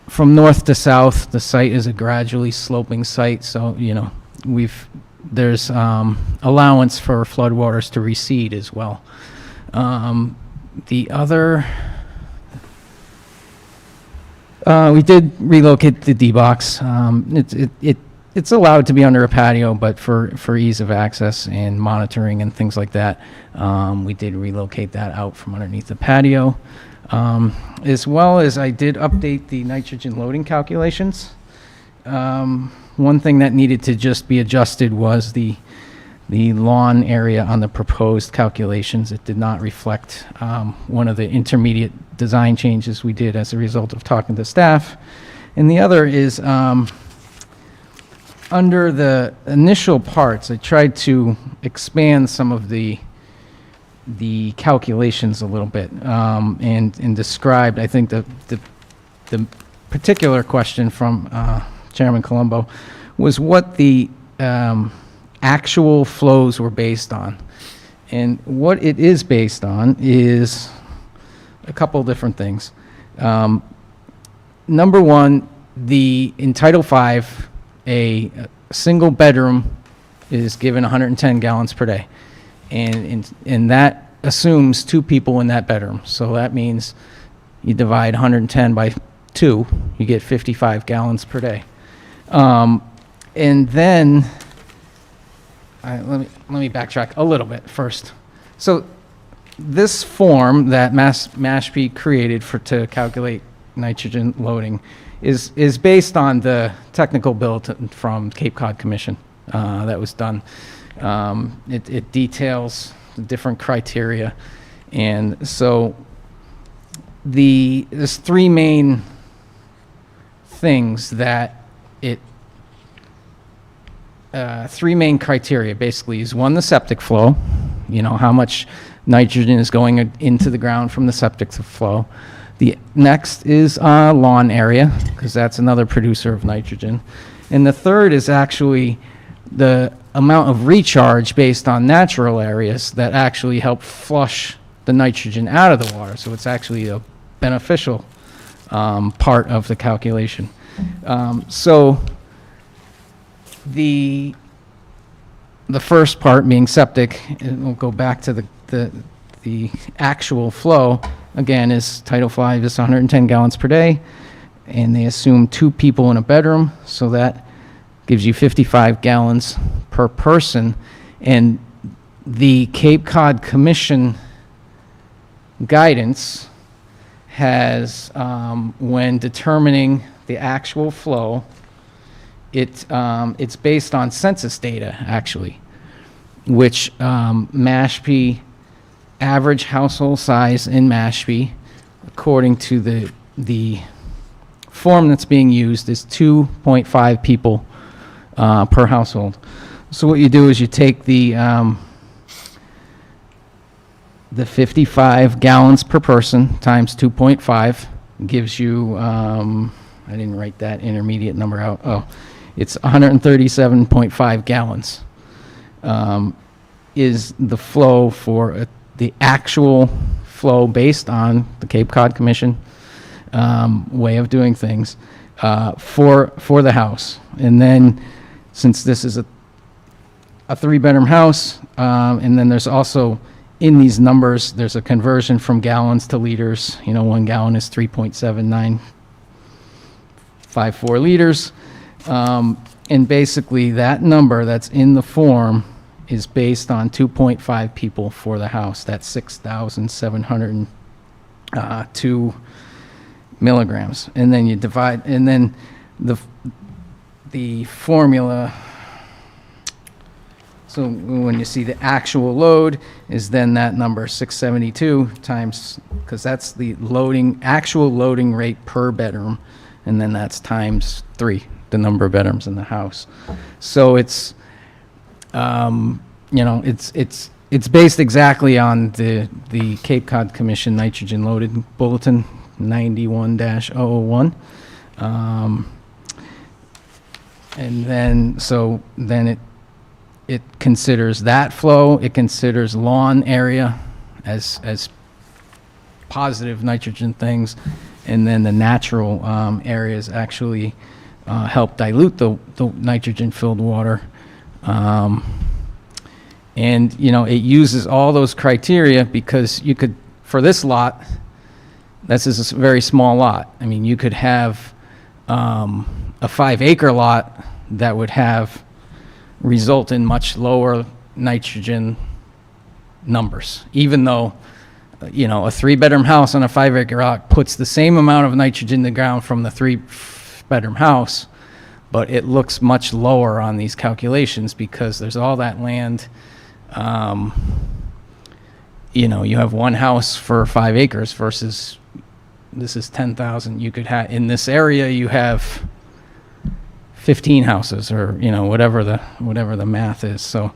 from north to south, the site is a gradually sloping site, so, you know, there's allowance for floodwaters to recede as well. The other, we did relocate the D-box. It's allowed to be under a patio, but for ease of access and monitoring and things like that, we did relocate that out from underneath the patio. As well as I did update the nitrogen loading calculations. One thing that needed to just be adjusted was the lawn area on the proposed calculations. It did not reflect one of the intermediate design changes we did as a result of talking to staff. And the other is under the initial parts, I tried to expand some of the calculations a little bit, and described, I think, the particular question from Chairman Colombo was what the actual flows were based on. And what it is based on is a couple different things. Number one, in Title V, a single bedroom is given 110 gallons per day. And that assumes 2 people in that bedroom. So that means you divide 110 by 2, you get 55 gallons per day. And then, let me backtrack a little bit first. So this form that Mashpee created to calculate nitrogen loading is based on the technical bill from Cape Cod Commission that was done. It details the different criteria, and so there's 3 main things that 3 main criteria basically is: 1, the septic flow; how much nitrogen is going into the ground from the septic to flow. The next is lawn area, because that's another producer of nitrogen. And the third is actually the amount of recharge based on natural areas that actually help flush the nitrogen out of the water. So it's actually a beneficial part of the calculation. So the first part being septic, and we'll go back to the actual flow, again, is Title V is 110 gallons per day, and they assume 2 people in a bedroom, so that gives you 55 gallons per person. And the Cape Cod Commission guidance has, when determining the actual flow, it's based on census data, actually, which Mashpee, average household size in Mashpee, according to the form that's being used, is 2.5 people per household. So what you do is you take the 55 gallons per person times 2.5 gives you, I didn't write that intermediate number out. Oh, it's 137.5 gallons is the flow for the actual flow based on the Cape Cod Commission way of doing things for the house. And then, since this is a 3-bedroom house, and then there's also, in these numbers, there's a conversion from gallons to liters. 1 gallon is 3.7954 liters. And basically, that number that's in the form is based on 2.5 people for the house. That's 6,702 milligrams. And then you divide, and then the formula, so when you see the actual load is then that number 672 times, because that's the actual loading rate per bedroom, and then that's times 3, the number of bedrooms in the house. So it's it's based exactly on the Cape Cod Commission nitrogen loaded bulletin 91-001. And then, so then it considers that flow, it considers lawn area as positive nitrogen things, and then the natural areas actually help dilute the nitrogen-filled water. And, it uses all those criteria because you could, for this lot, this is a very small lot. I mean, you could have a 5-acre lot that would result in much lower nitrogen numbers, even though, a 3-bedroom house on a 5-acre lot puts the same amount of nitrogen in the ground from the 3-bedroom house, but it looks much lower on these calculations because there's all that land. You have one house for 5 acres versus this is 10,000. You could have, in this area, you have 15 houses, or whatever the math is. So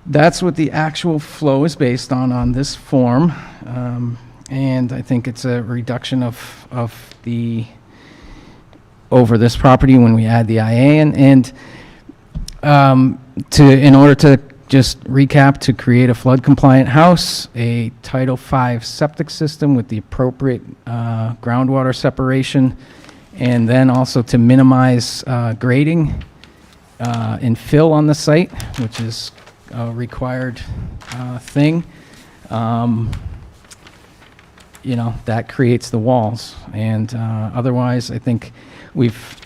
that's what the actual flow is based on this form, and I think it's a reduction of the over this property when we add the IA in. In order to just recap, to create a flood compliant house, a Title V septic system with the appropriate groundwater separation, and then also to minimize grading and fill on the site, which is a required thing. That creates the walls. And otherwise, I think we've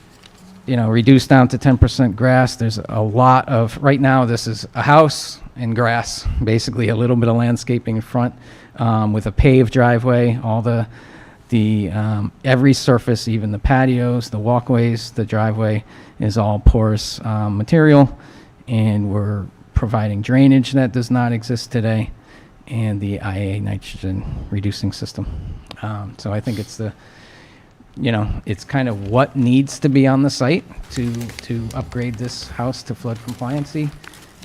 reduced down to 10% grass. There's a lot of, right now, this is a house and grass, basically a little bit of landscaping in front with a paved driveway. All the every surface, even the patios, the walkways, the driveway is all porous material, and we're providing drainage that does not exist today, and the IA nitrogen reducing system. So I think it's you know, it's kind of what needs to be on the site to upgrade this house to flood compliancy.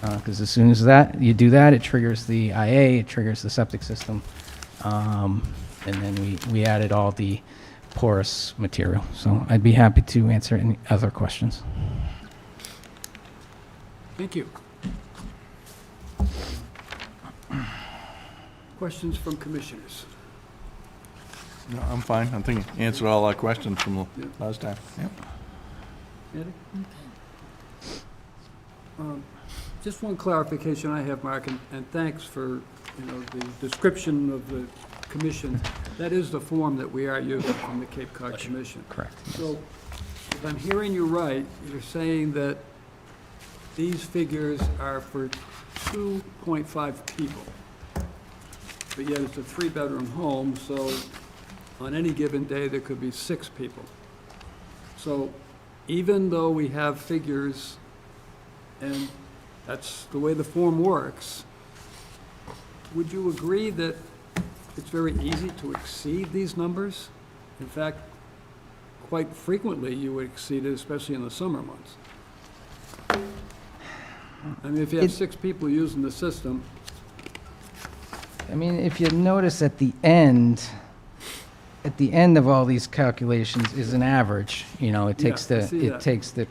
Because as soon as you do that, it triggers the IA, it triggers the septic system. And then we added all the porous material. So I'd be happy to answer any other questions. Thank you. Questions from commissioners? No, I'm fine. I think you answered all our questions from last time. Yep. Eddie? Just one clarification I have, Mark, and thanks for, the description of the commission. That is the form that we are using from the Cape Cod Commission. Correct. Yes. So, if I'm hearing you right, you're saying that these figures are for 2.5 people. But yet it's a 3-bedroom home, so on any given day, there could be 6 people. So even though we have figures, and that's the way the form works, would you agree that it's very easy to exceed these numbers? In fact, quite frequently you would exceed it, especially in the summer months. I mean, if you have 6 people using the system. I mean, if you notice at the end of all these calculations is an average. It takes Yeah, I see that. takes the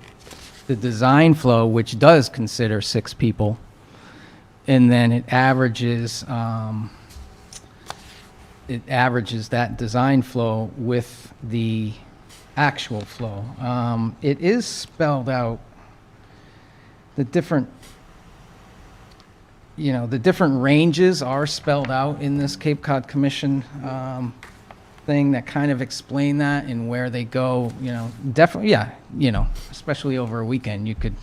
design flow, which does consider 6 people, and then it averages that design flow with the actual flow. It is spelled out, the different ranges are spelled out in this Cape Cod Commission thing that kind of explain that and where they go, definitely, especially over a weekend, you could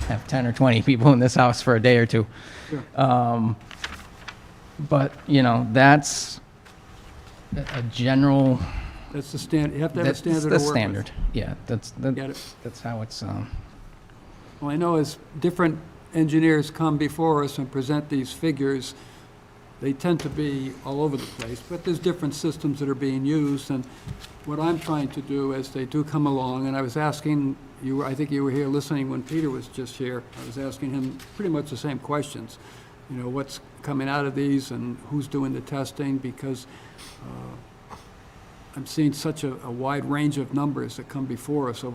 have 10 or 20 people in this house for a day or two. Sure. But, that's a general. That's the standard, you have to have a standard to work That's with. the standard, yeah, Get it? that's how it's, Well, I know as different engineers come before us and present these figures, they tend to be all over the place, but there's different systems that are being used, and what I'm trying to do as they do come along, and I was asking you, I think you were here listening when Peter was just here, I was asking him pretty much the same questions. What's coming out of these and who's doing the testing, because I'm seeing such a wide range of numbers that come before us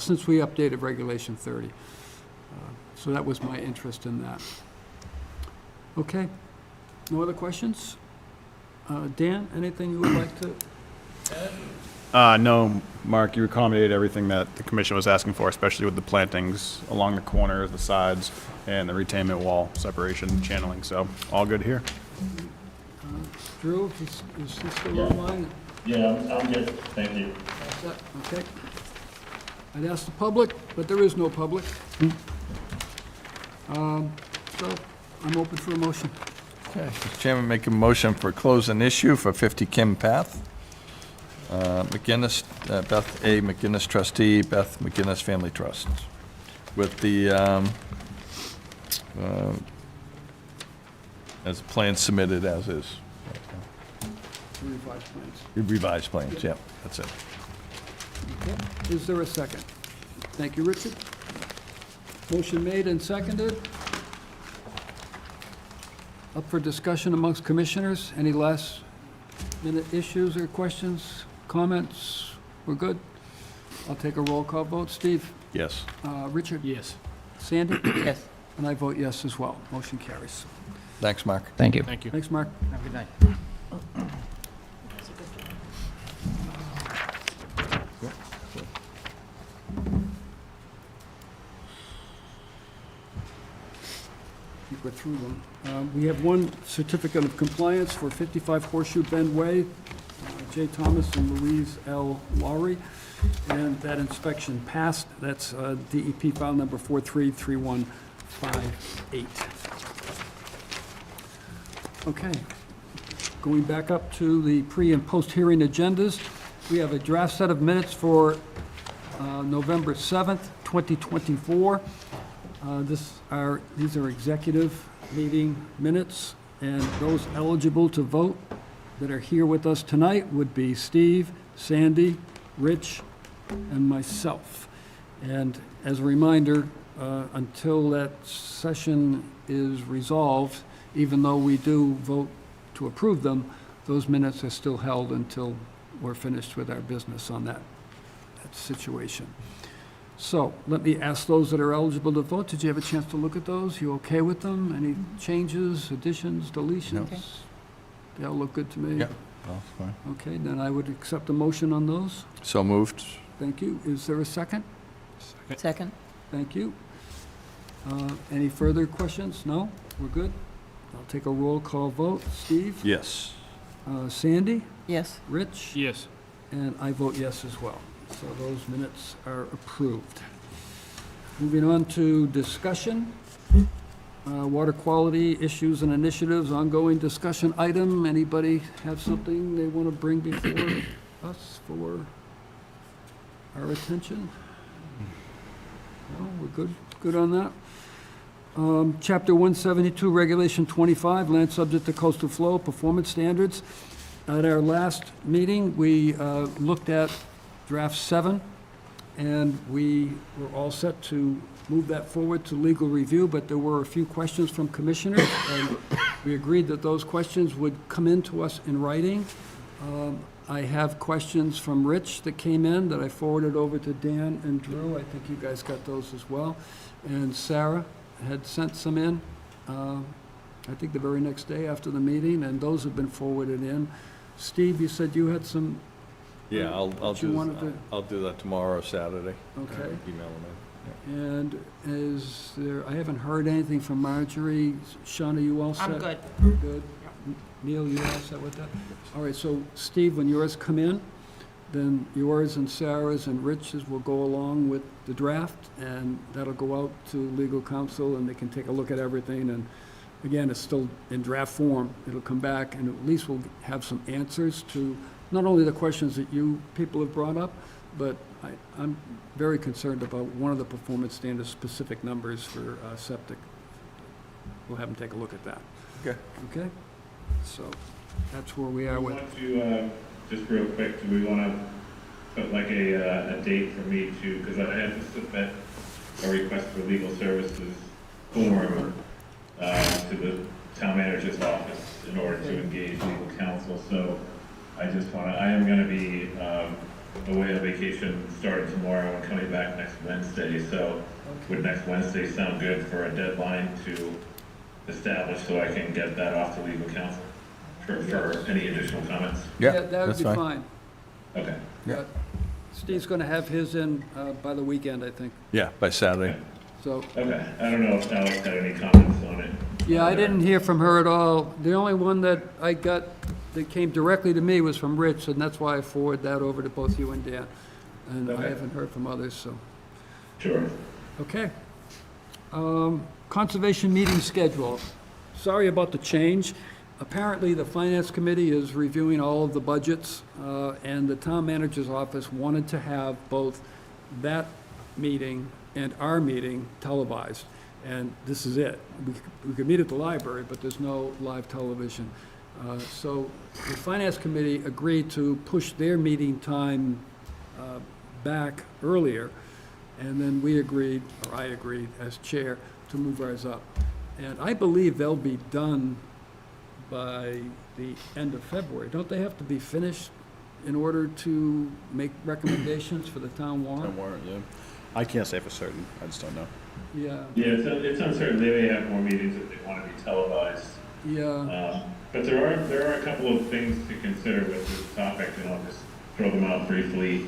since we updated Regulation 30. So that was my interest in that. Okay, no other questions? Dan, anything you would like to add? No, Mark, you accommodated everything that the commission was asking for, especially with the plantings along the corners, the sides, and the retainment wall separation channeling, so all good here. Drew, is he still online? Yeah, I'm good, thank you. Okay. I'd ask the public, but there is no public. So I'm open for a motion. Okay, Mr. Chairman, make a motion for close an issue for 50 Kim Path. McGinnis, Beth A. McGinnis trustee, Beth McGinnis Family Trust, with the, as plans submitted as is. Revised plans. Revised plans, yeah, that's it. Okay. Is there a second? Thank you, Richard. Motion made and seconded. Up for discussion amongst commissioners. Any last minute issues or questions, comments? We're good? I'll take a roll call vote. Steve? Yes. Richard? Yes. Sandy? Yes. And I vote yes as well. Motion carries. Thanks, Mark. thank you. Thank you. Thanks, Mark. Have a good night. I think we're through them. We have one certificate of compliance for 55 Horseshoe Bend Way, J. Thomas and Louise L. Lowry, and that inspection passed. That's DEP file number 433158. Okay, going back up to the pre- and post-hearing agendas, we have a draft set of minutes for November 7th, 2024. These are executive meeting minutes, and those eligible to vote that are here with us tonight would be Steve, Sandy, Rich, and myself. And as a reminder, until that session is resolved, even though we do vote to approve them, those minutes are still held until we're finished with our business on that situation. So let me ask those that are eligible to vote, did you have a chance to look at those? You okay with them? Any changes, additions, deletions? Okay. They all look good to me? Yeah, that's fine. Okay, then I would accept a motion on those. So moved. Thank you. Is there a second? Second? Thank you. Any further questions? No? We're good? I'll take a roll call vote. Steve? Yes. Sandy? Yes. Rich? Yes. And I vote yes as well. So those minutes are approved. Moving on to discussion. Water quality issues and initiatives, ongoing discussion item. Anybody have something they want to bring before us for our attention? No, we're good, good on that. Chapter 172, Regulation 25, land subject to coastal flow, performance standards. At our last meeting, we looked at draft 7, and we were all set to move that forward to legal review, but there were a few questions from commissioners, and we agreed that those questions would come in to us in writing. I have questions from Rich that came in that I forwarded over to Dan and Drew. I think you guys got those as well. And Sarah had sent some in, I think the very next day after the meeting, and those have been forwarded in. Steve, you said you had some, Yeah, I'll you wanted to- I'll do that tomorrow or Saturday. Okay. Email them in. and is there, I haven't heard anything from Marjorie. Shauna, you all set? I'm good. Good. Neil, you all set with that? All right, so Steve, when yours come in, then yours and Sarah's and Rich's will go along with the draft, and that'll go out to legal counsel, and they can take a look at everything, and again, it's still in draft form. It'll come back, and at least we'll have some answers to not only the questions that you people have brought up, but I'm very concerned about one of the performance standards, specific numbers for septic. We'll have them take a look at that. Okay. Okay? So that's where we are We with. want to, just real quick, do we want to put like a date for me to, because I had to submit a request for legal services form to the town manager's office in order to engage legal counsel. So I just want to, I am going to be away on vacation starting tomorrow and coming back next Wednesday. So would next Wednesday sound good for a deadline to establish so I can get that off to legal counsel for any additional comments? Yeah, That would that's be fine. fine. Okay. Yeah. Steve's going to have his in by the weekend, I think. Yeah, by Saturday. So, Okay. I don't know if Alex had any comments on it. yeah, I didn't hear from her at all. The only one that I got that came directly to me was from Rich, and that's why I forwarded that over to both you and Dan. And I Okay. haven't heard from others, so. Sure. Okay. Conservation meeting schedule. Sorry about the change. Apparently, the Finance Committee is reviewing all of the budgets, and the Town Manager's Office wanted to have both that meeting and our meeting televised. And this is it. We could meet at the library, but there's no live television. So the Finance Committee agreed to push their meeting time back earlier, and then we agreed, or I agreed as chair, to move ours up. And I believe they'll be done by the end of February. Don't they have to be finished in order to make recommendations for the town warrant? Yeah. I can't say for certain, I just don't know. Yeah, Yeah, it's uncertain. They may have more meetings if they want to be televised. yeah, But there are a couple of things to consider with this topic, and I'll just throw them out briefly.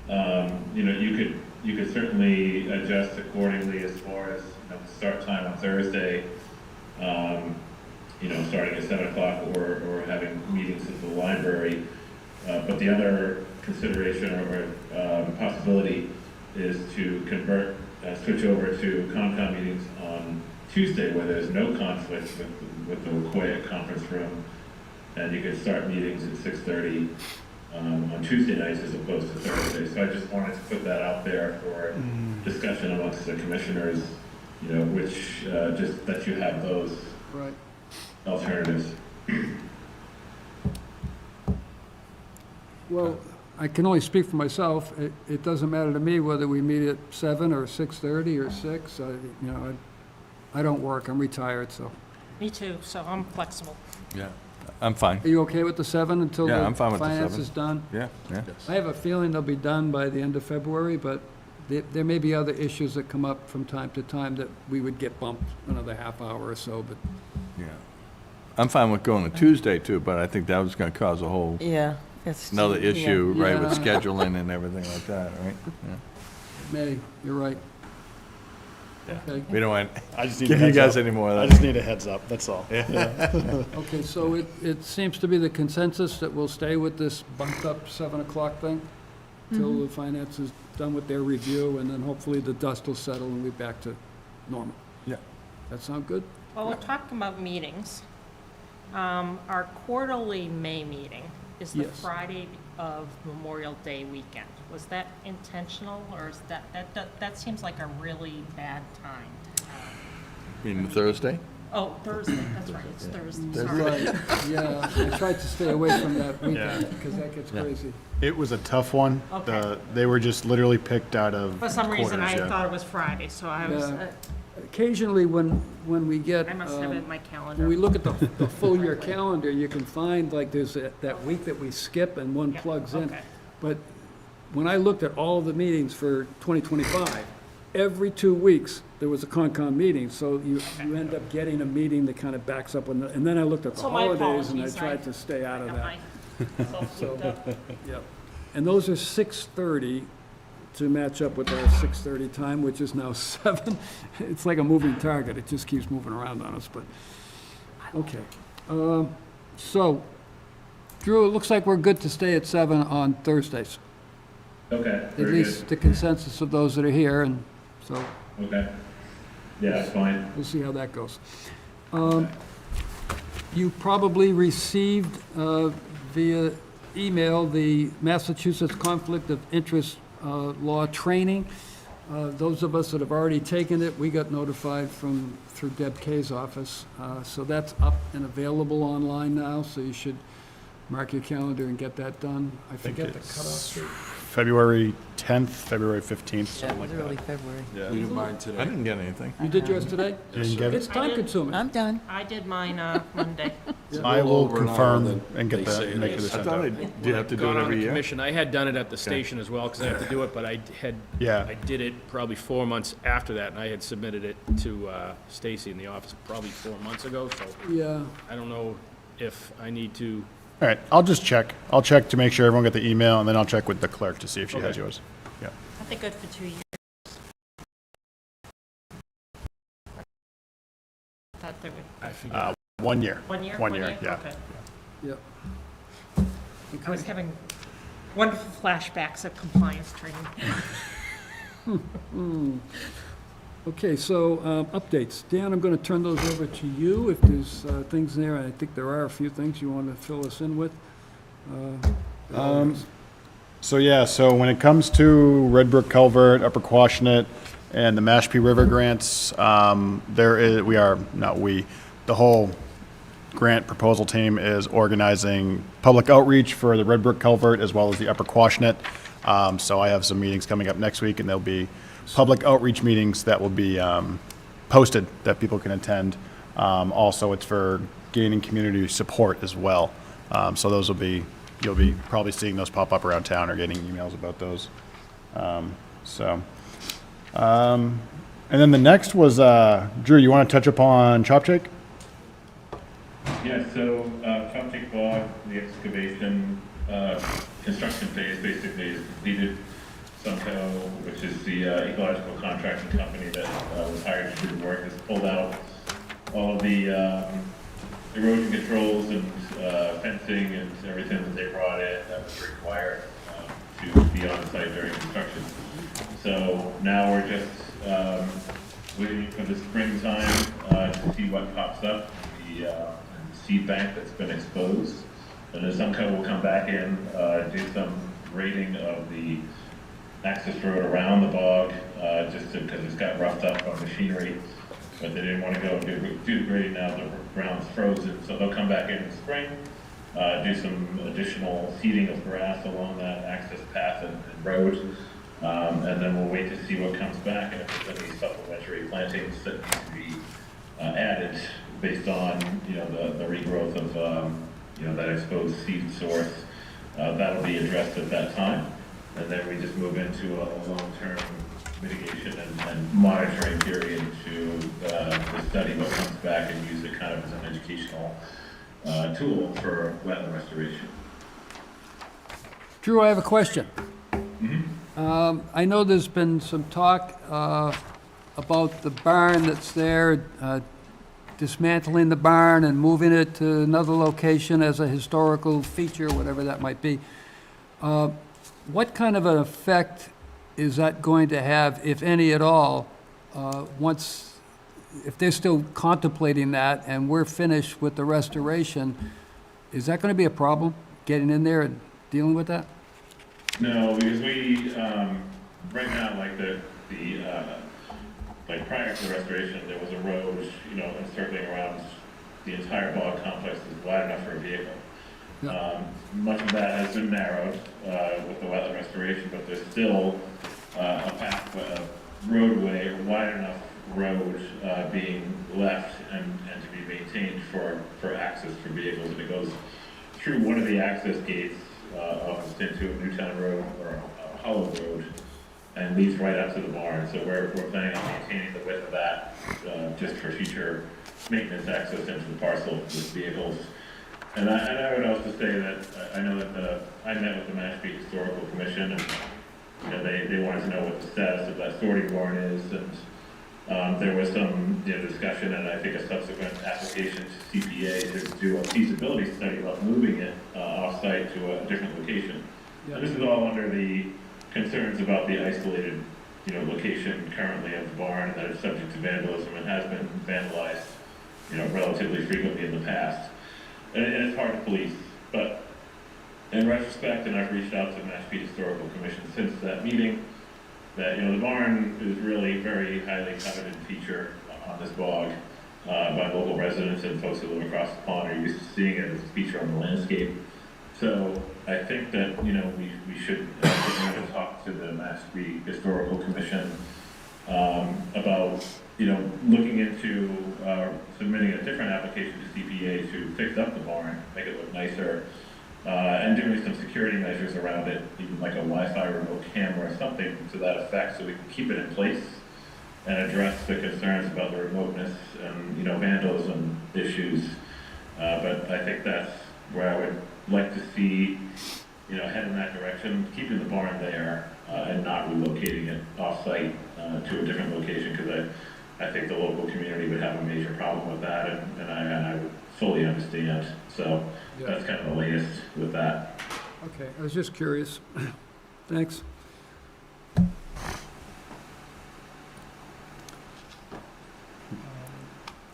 You know, you could certainly adjust accordingly as far as, you know, the start time on Thursday, you know, starting at 7 o'clock or having meetings at the library. But the other consideration or possibility is to switch over to Concom meetings on Tuesday where there's no conflict with the Wacoya conference room. And you could start meetings at 6:30 on Tuesday nights as opposed to Thursday. So I just wanted to put that out there for discussion amongst the commissioners, you know, which, just that you have those right. alternatives. Well, I can only speak for myself. It doesn't matter to me whether we meet at 7 or 6:30 or 6. I don't work, I'm retired, so. Me too, so I'm flexible. Yeah, I'm fine. Are you okay with the 7 until Yeah, the I'm fine with the finance 7. is done? Yeah, yeah. I have a feeling they'll be done by the end of February, but there may be other issues that come up from time to time that we would get bumped another half hour or so, but Yeah. I'm fine with going to Tuesday too, but I think that was gonna cause a whole, Yeah. It's another yeah. issue, right, with Yeah. scheduling and everything like that, right? Yeah. May, you're right. Yeah. Okay. We don't want, I just need give a you heads guys up. any more of I that. just need a heads up, that's all. Okay, so it seems to be the consensus that we'll stay with this bumped up 7 o'clock thing till the finance is done with their review, and then hopefully the dust will settle and we're back to normal. Yeah. That sound good? Well, we're talking about meetings. Our quarterly May meeting is the Yes. Friday of Memorial Day weekend. Was that intentional, or is that seems like a really bad time to have? You mean Thursday? Oh, Thursday, that's right, it's Thursday, Right, sorry. yeah, I tried to stay away from that weekend, because that gets Yeah. crazy. It was a tough one. Okay. They were just literally picked out of For some reason, I quarters, yeah. thought it was Friday, so I was, Yeah. Occasionally, when we get, I must have it in my calendar. when we look at the full year calendar, you can find, like, there's that week that we skip and one Yeah, plugs in. okay. But when I looked at all the meetings for 2025, every 2 weeks, there was a Concom meeting, so you end up getting a meeting that kind of backs up on and then I looked at the So my holidays, and I apologies, tried to stay out of got that. myself looped up. Yep. And those are 6:30 to match up with our 6:30 time, which is now 7. It's like a moving target. It just keeps moving around on us, but, okay. So, Drew, it looks like we're good to stay at 7 on Thursdays. Okay, At very least good. the consensus of those that are here, and so Okay. Yeah, that's fine. we'll see how that goes. You probably received via email the Massachusetts Conflict of Interest Law training. Those of us that have already taken it, we got notified through Deb Kay's office. So that's up and available online now, so you should mark your calendar and get that done. I forget the cutoff date. February 10th, February 15th, Yeah, it something was like early that. February. Yeah. We didn't mind today. I didn't get anything. You did yours today? You didn't get It's it? time consuming. I'm done. I did mine Monday. I will Over an hour, confirm then and get they say that, it make it is. a I sent thought out. do you have to do Gone it on every the year? commission. I had done it at the station as well, because I have to do it, but I Yeah. did it probably 4 months after that, and I had submitted it to Stacy in the office probably 4 months ago, so Yeah. I don't know if I need to. All right, I'll just check. I'll check to make sure everyone got the email, and then I'll check with the clerk to see if she has Okay. yours. Yeah. I think good for 2 years. Thought they would, I forget. 1 year. 1 year? 1 year, yeah. Okay. Yep. I was having wonderful flashbacks of compliance training. Okay, so updates. Dan, I'm going to turn those over to you if there's things there. I think there are a few things you want to fill us in with. So yeah, so when it comes to Red Brook Culvert, Upper Quashnet, and the Mashpee River grants, the whole grant proposal team is organizing public outreach for the Red Brook Culvert as well as the Upper Quashnet. So I have some meetings coming up next week, and there'll be public outreach meetings that will be posted that people can attend. Also, it's for gaining community support as well. So those will be, you'll be probably seeing those pop up around town or getting emails about those. And then the next was, Drew, you want to touch upon Chop Shake? Yeah, so, Chopstick Bog, the excavation, construction phase basically is completed. Sunco, which is the ecological contracting company that was hired to do the work, has pulled out all of the erosion controls and fencing and everything that they brought in that was required to be on site during construction. So now we're just waiting for the springtime to see what pops up in the seed bank that's been exposed. And then Sunco will come back in, do some grading of the access road around the bog, just because it's got roughed up on machinery, but they didn't want to go and do the grading now, the ground's frozen, so they'll come back in the spring, do some additional seeding of grass along that access path and road. And then we'll wait to see what comes back and if there's any supplementary plantings that need to be added based on, the regrowth of, that exposed seed source. That'll be addressed at that time. And then we just move into a long-term mitigation and monitoring period to study what comes back and use it kind of as an educational tool for wetland restoration. Drew, I have a question. I know there's been some talk about the barn that's there, dismantling the barn and moving it to another location as a historical feature, whatever that might be. What kind of an effect is that going to have, if any at all, if they're still contemplating that and we're finished with the restoration, is that going to be a problem, getting in there and dealing with that? No, because we, right now, like prior to the restoration, there was a road, encircling around the entire bog complex is wide enough for a vehicle. Much of that has been narrowed with the wetland restoration, but there's still a path, a roadway, a wide enough road being left and to be maintained for access for vehicles. And it goes through one of the access gates off of into a Newtown Road or a Hollow Road and leads right up to the barn. So we're planning on maintaining the width of that just for future maintenance access into the parcel with vehicles. And I would also say that I know that I met with the Mashpee Historical Commission, and they wanted to know what the status of that sorting barn is, and there was some discussion, and I think a subsequent application to CPA to do a feasibility study about moving it off-site to a different location. Yeah. This is all under the concerns about the isolated location currently of the barn, and that it's subject to vandalism and has been vandalized relatively frequently in the past. And it's hard to police, but in retrospect, and I've reached out to Mashpee Historical Commission since that meeting, that, the barn is really a very highly coveted feature on this bog by local residents and folks who live across the pond are used to seeing it as a feature on the landscape. So I think that, we should talk to the Mashpee Historical Commission about looking into submitting a different application to CPA to fix up the barn, make it look nicer, and doing some security measures around it, even like a Wi-Fi remote camera or something to that effect, so we can keep it in place and address the concerns about the remoteness and vandalism issues. But I think that's where I would like to see head in that direction, keeping the barn there and not relocating it off-site to a different location, because I think the local community would have a major problem with that, and I would fully understand. So that's kind of the latest with that. Okay, I was just curious. Thanks.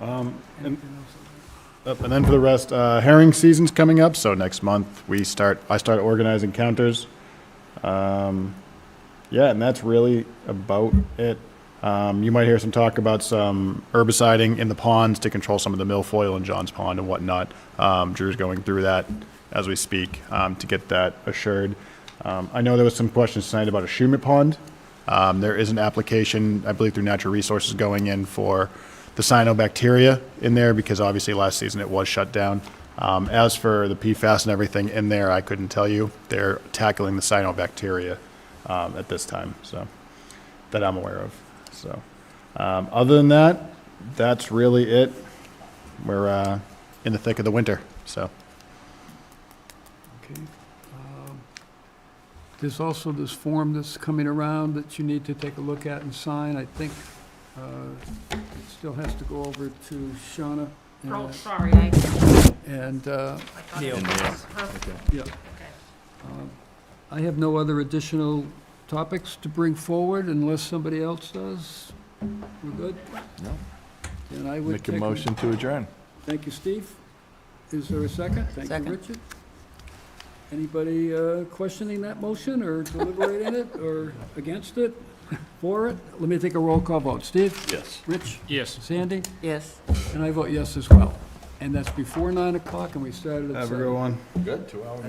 And then for the rest, herring season's coming up, so next month I start organizing counters. Yeah, and that's really about it. You might hear some talk about some herbiciding in the ponds to control some of the milfoil in John's Pond and whatnot. Drew's going through that as we speak to get that assured. I know there was some questions tonight about a Schumett Pond. There is an application, I believe through Natural Resources, going in for the cyanobacteria in there, because obviously last season it was shut down. As for the PFAS and everything in there, I couldn't tell you. They're tackling the cyanobacteria at this time, so that I'm aware of. So other than that, that's really it. We're in the thick of the winter, so. Okay. There's also this form that's coming around that you need to take a look at and sign. I think it still has to go over to Shauna. Oh, sorry, And, I thought Neil. it was her. yeah. Okay. I have no other additional topics to bring forward unless somebody else does. We're good? No. And I would Make a take motion to adjourn. Thank you, Steve. Is there a second? Thank you, Second. Richard. Anybody questioning that motion or deliberating it or against it, for it? Let me take a roll call vote. Steve? Yes. Rich? Yes. Sandy? Yes. And I vote yes as well. And that's before 9 o'clock, and we started at 7. Have a good one. Good, 2 hours.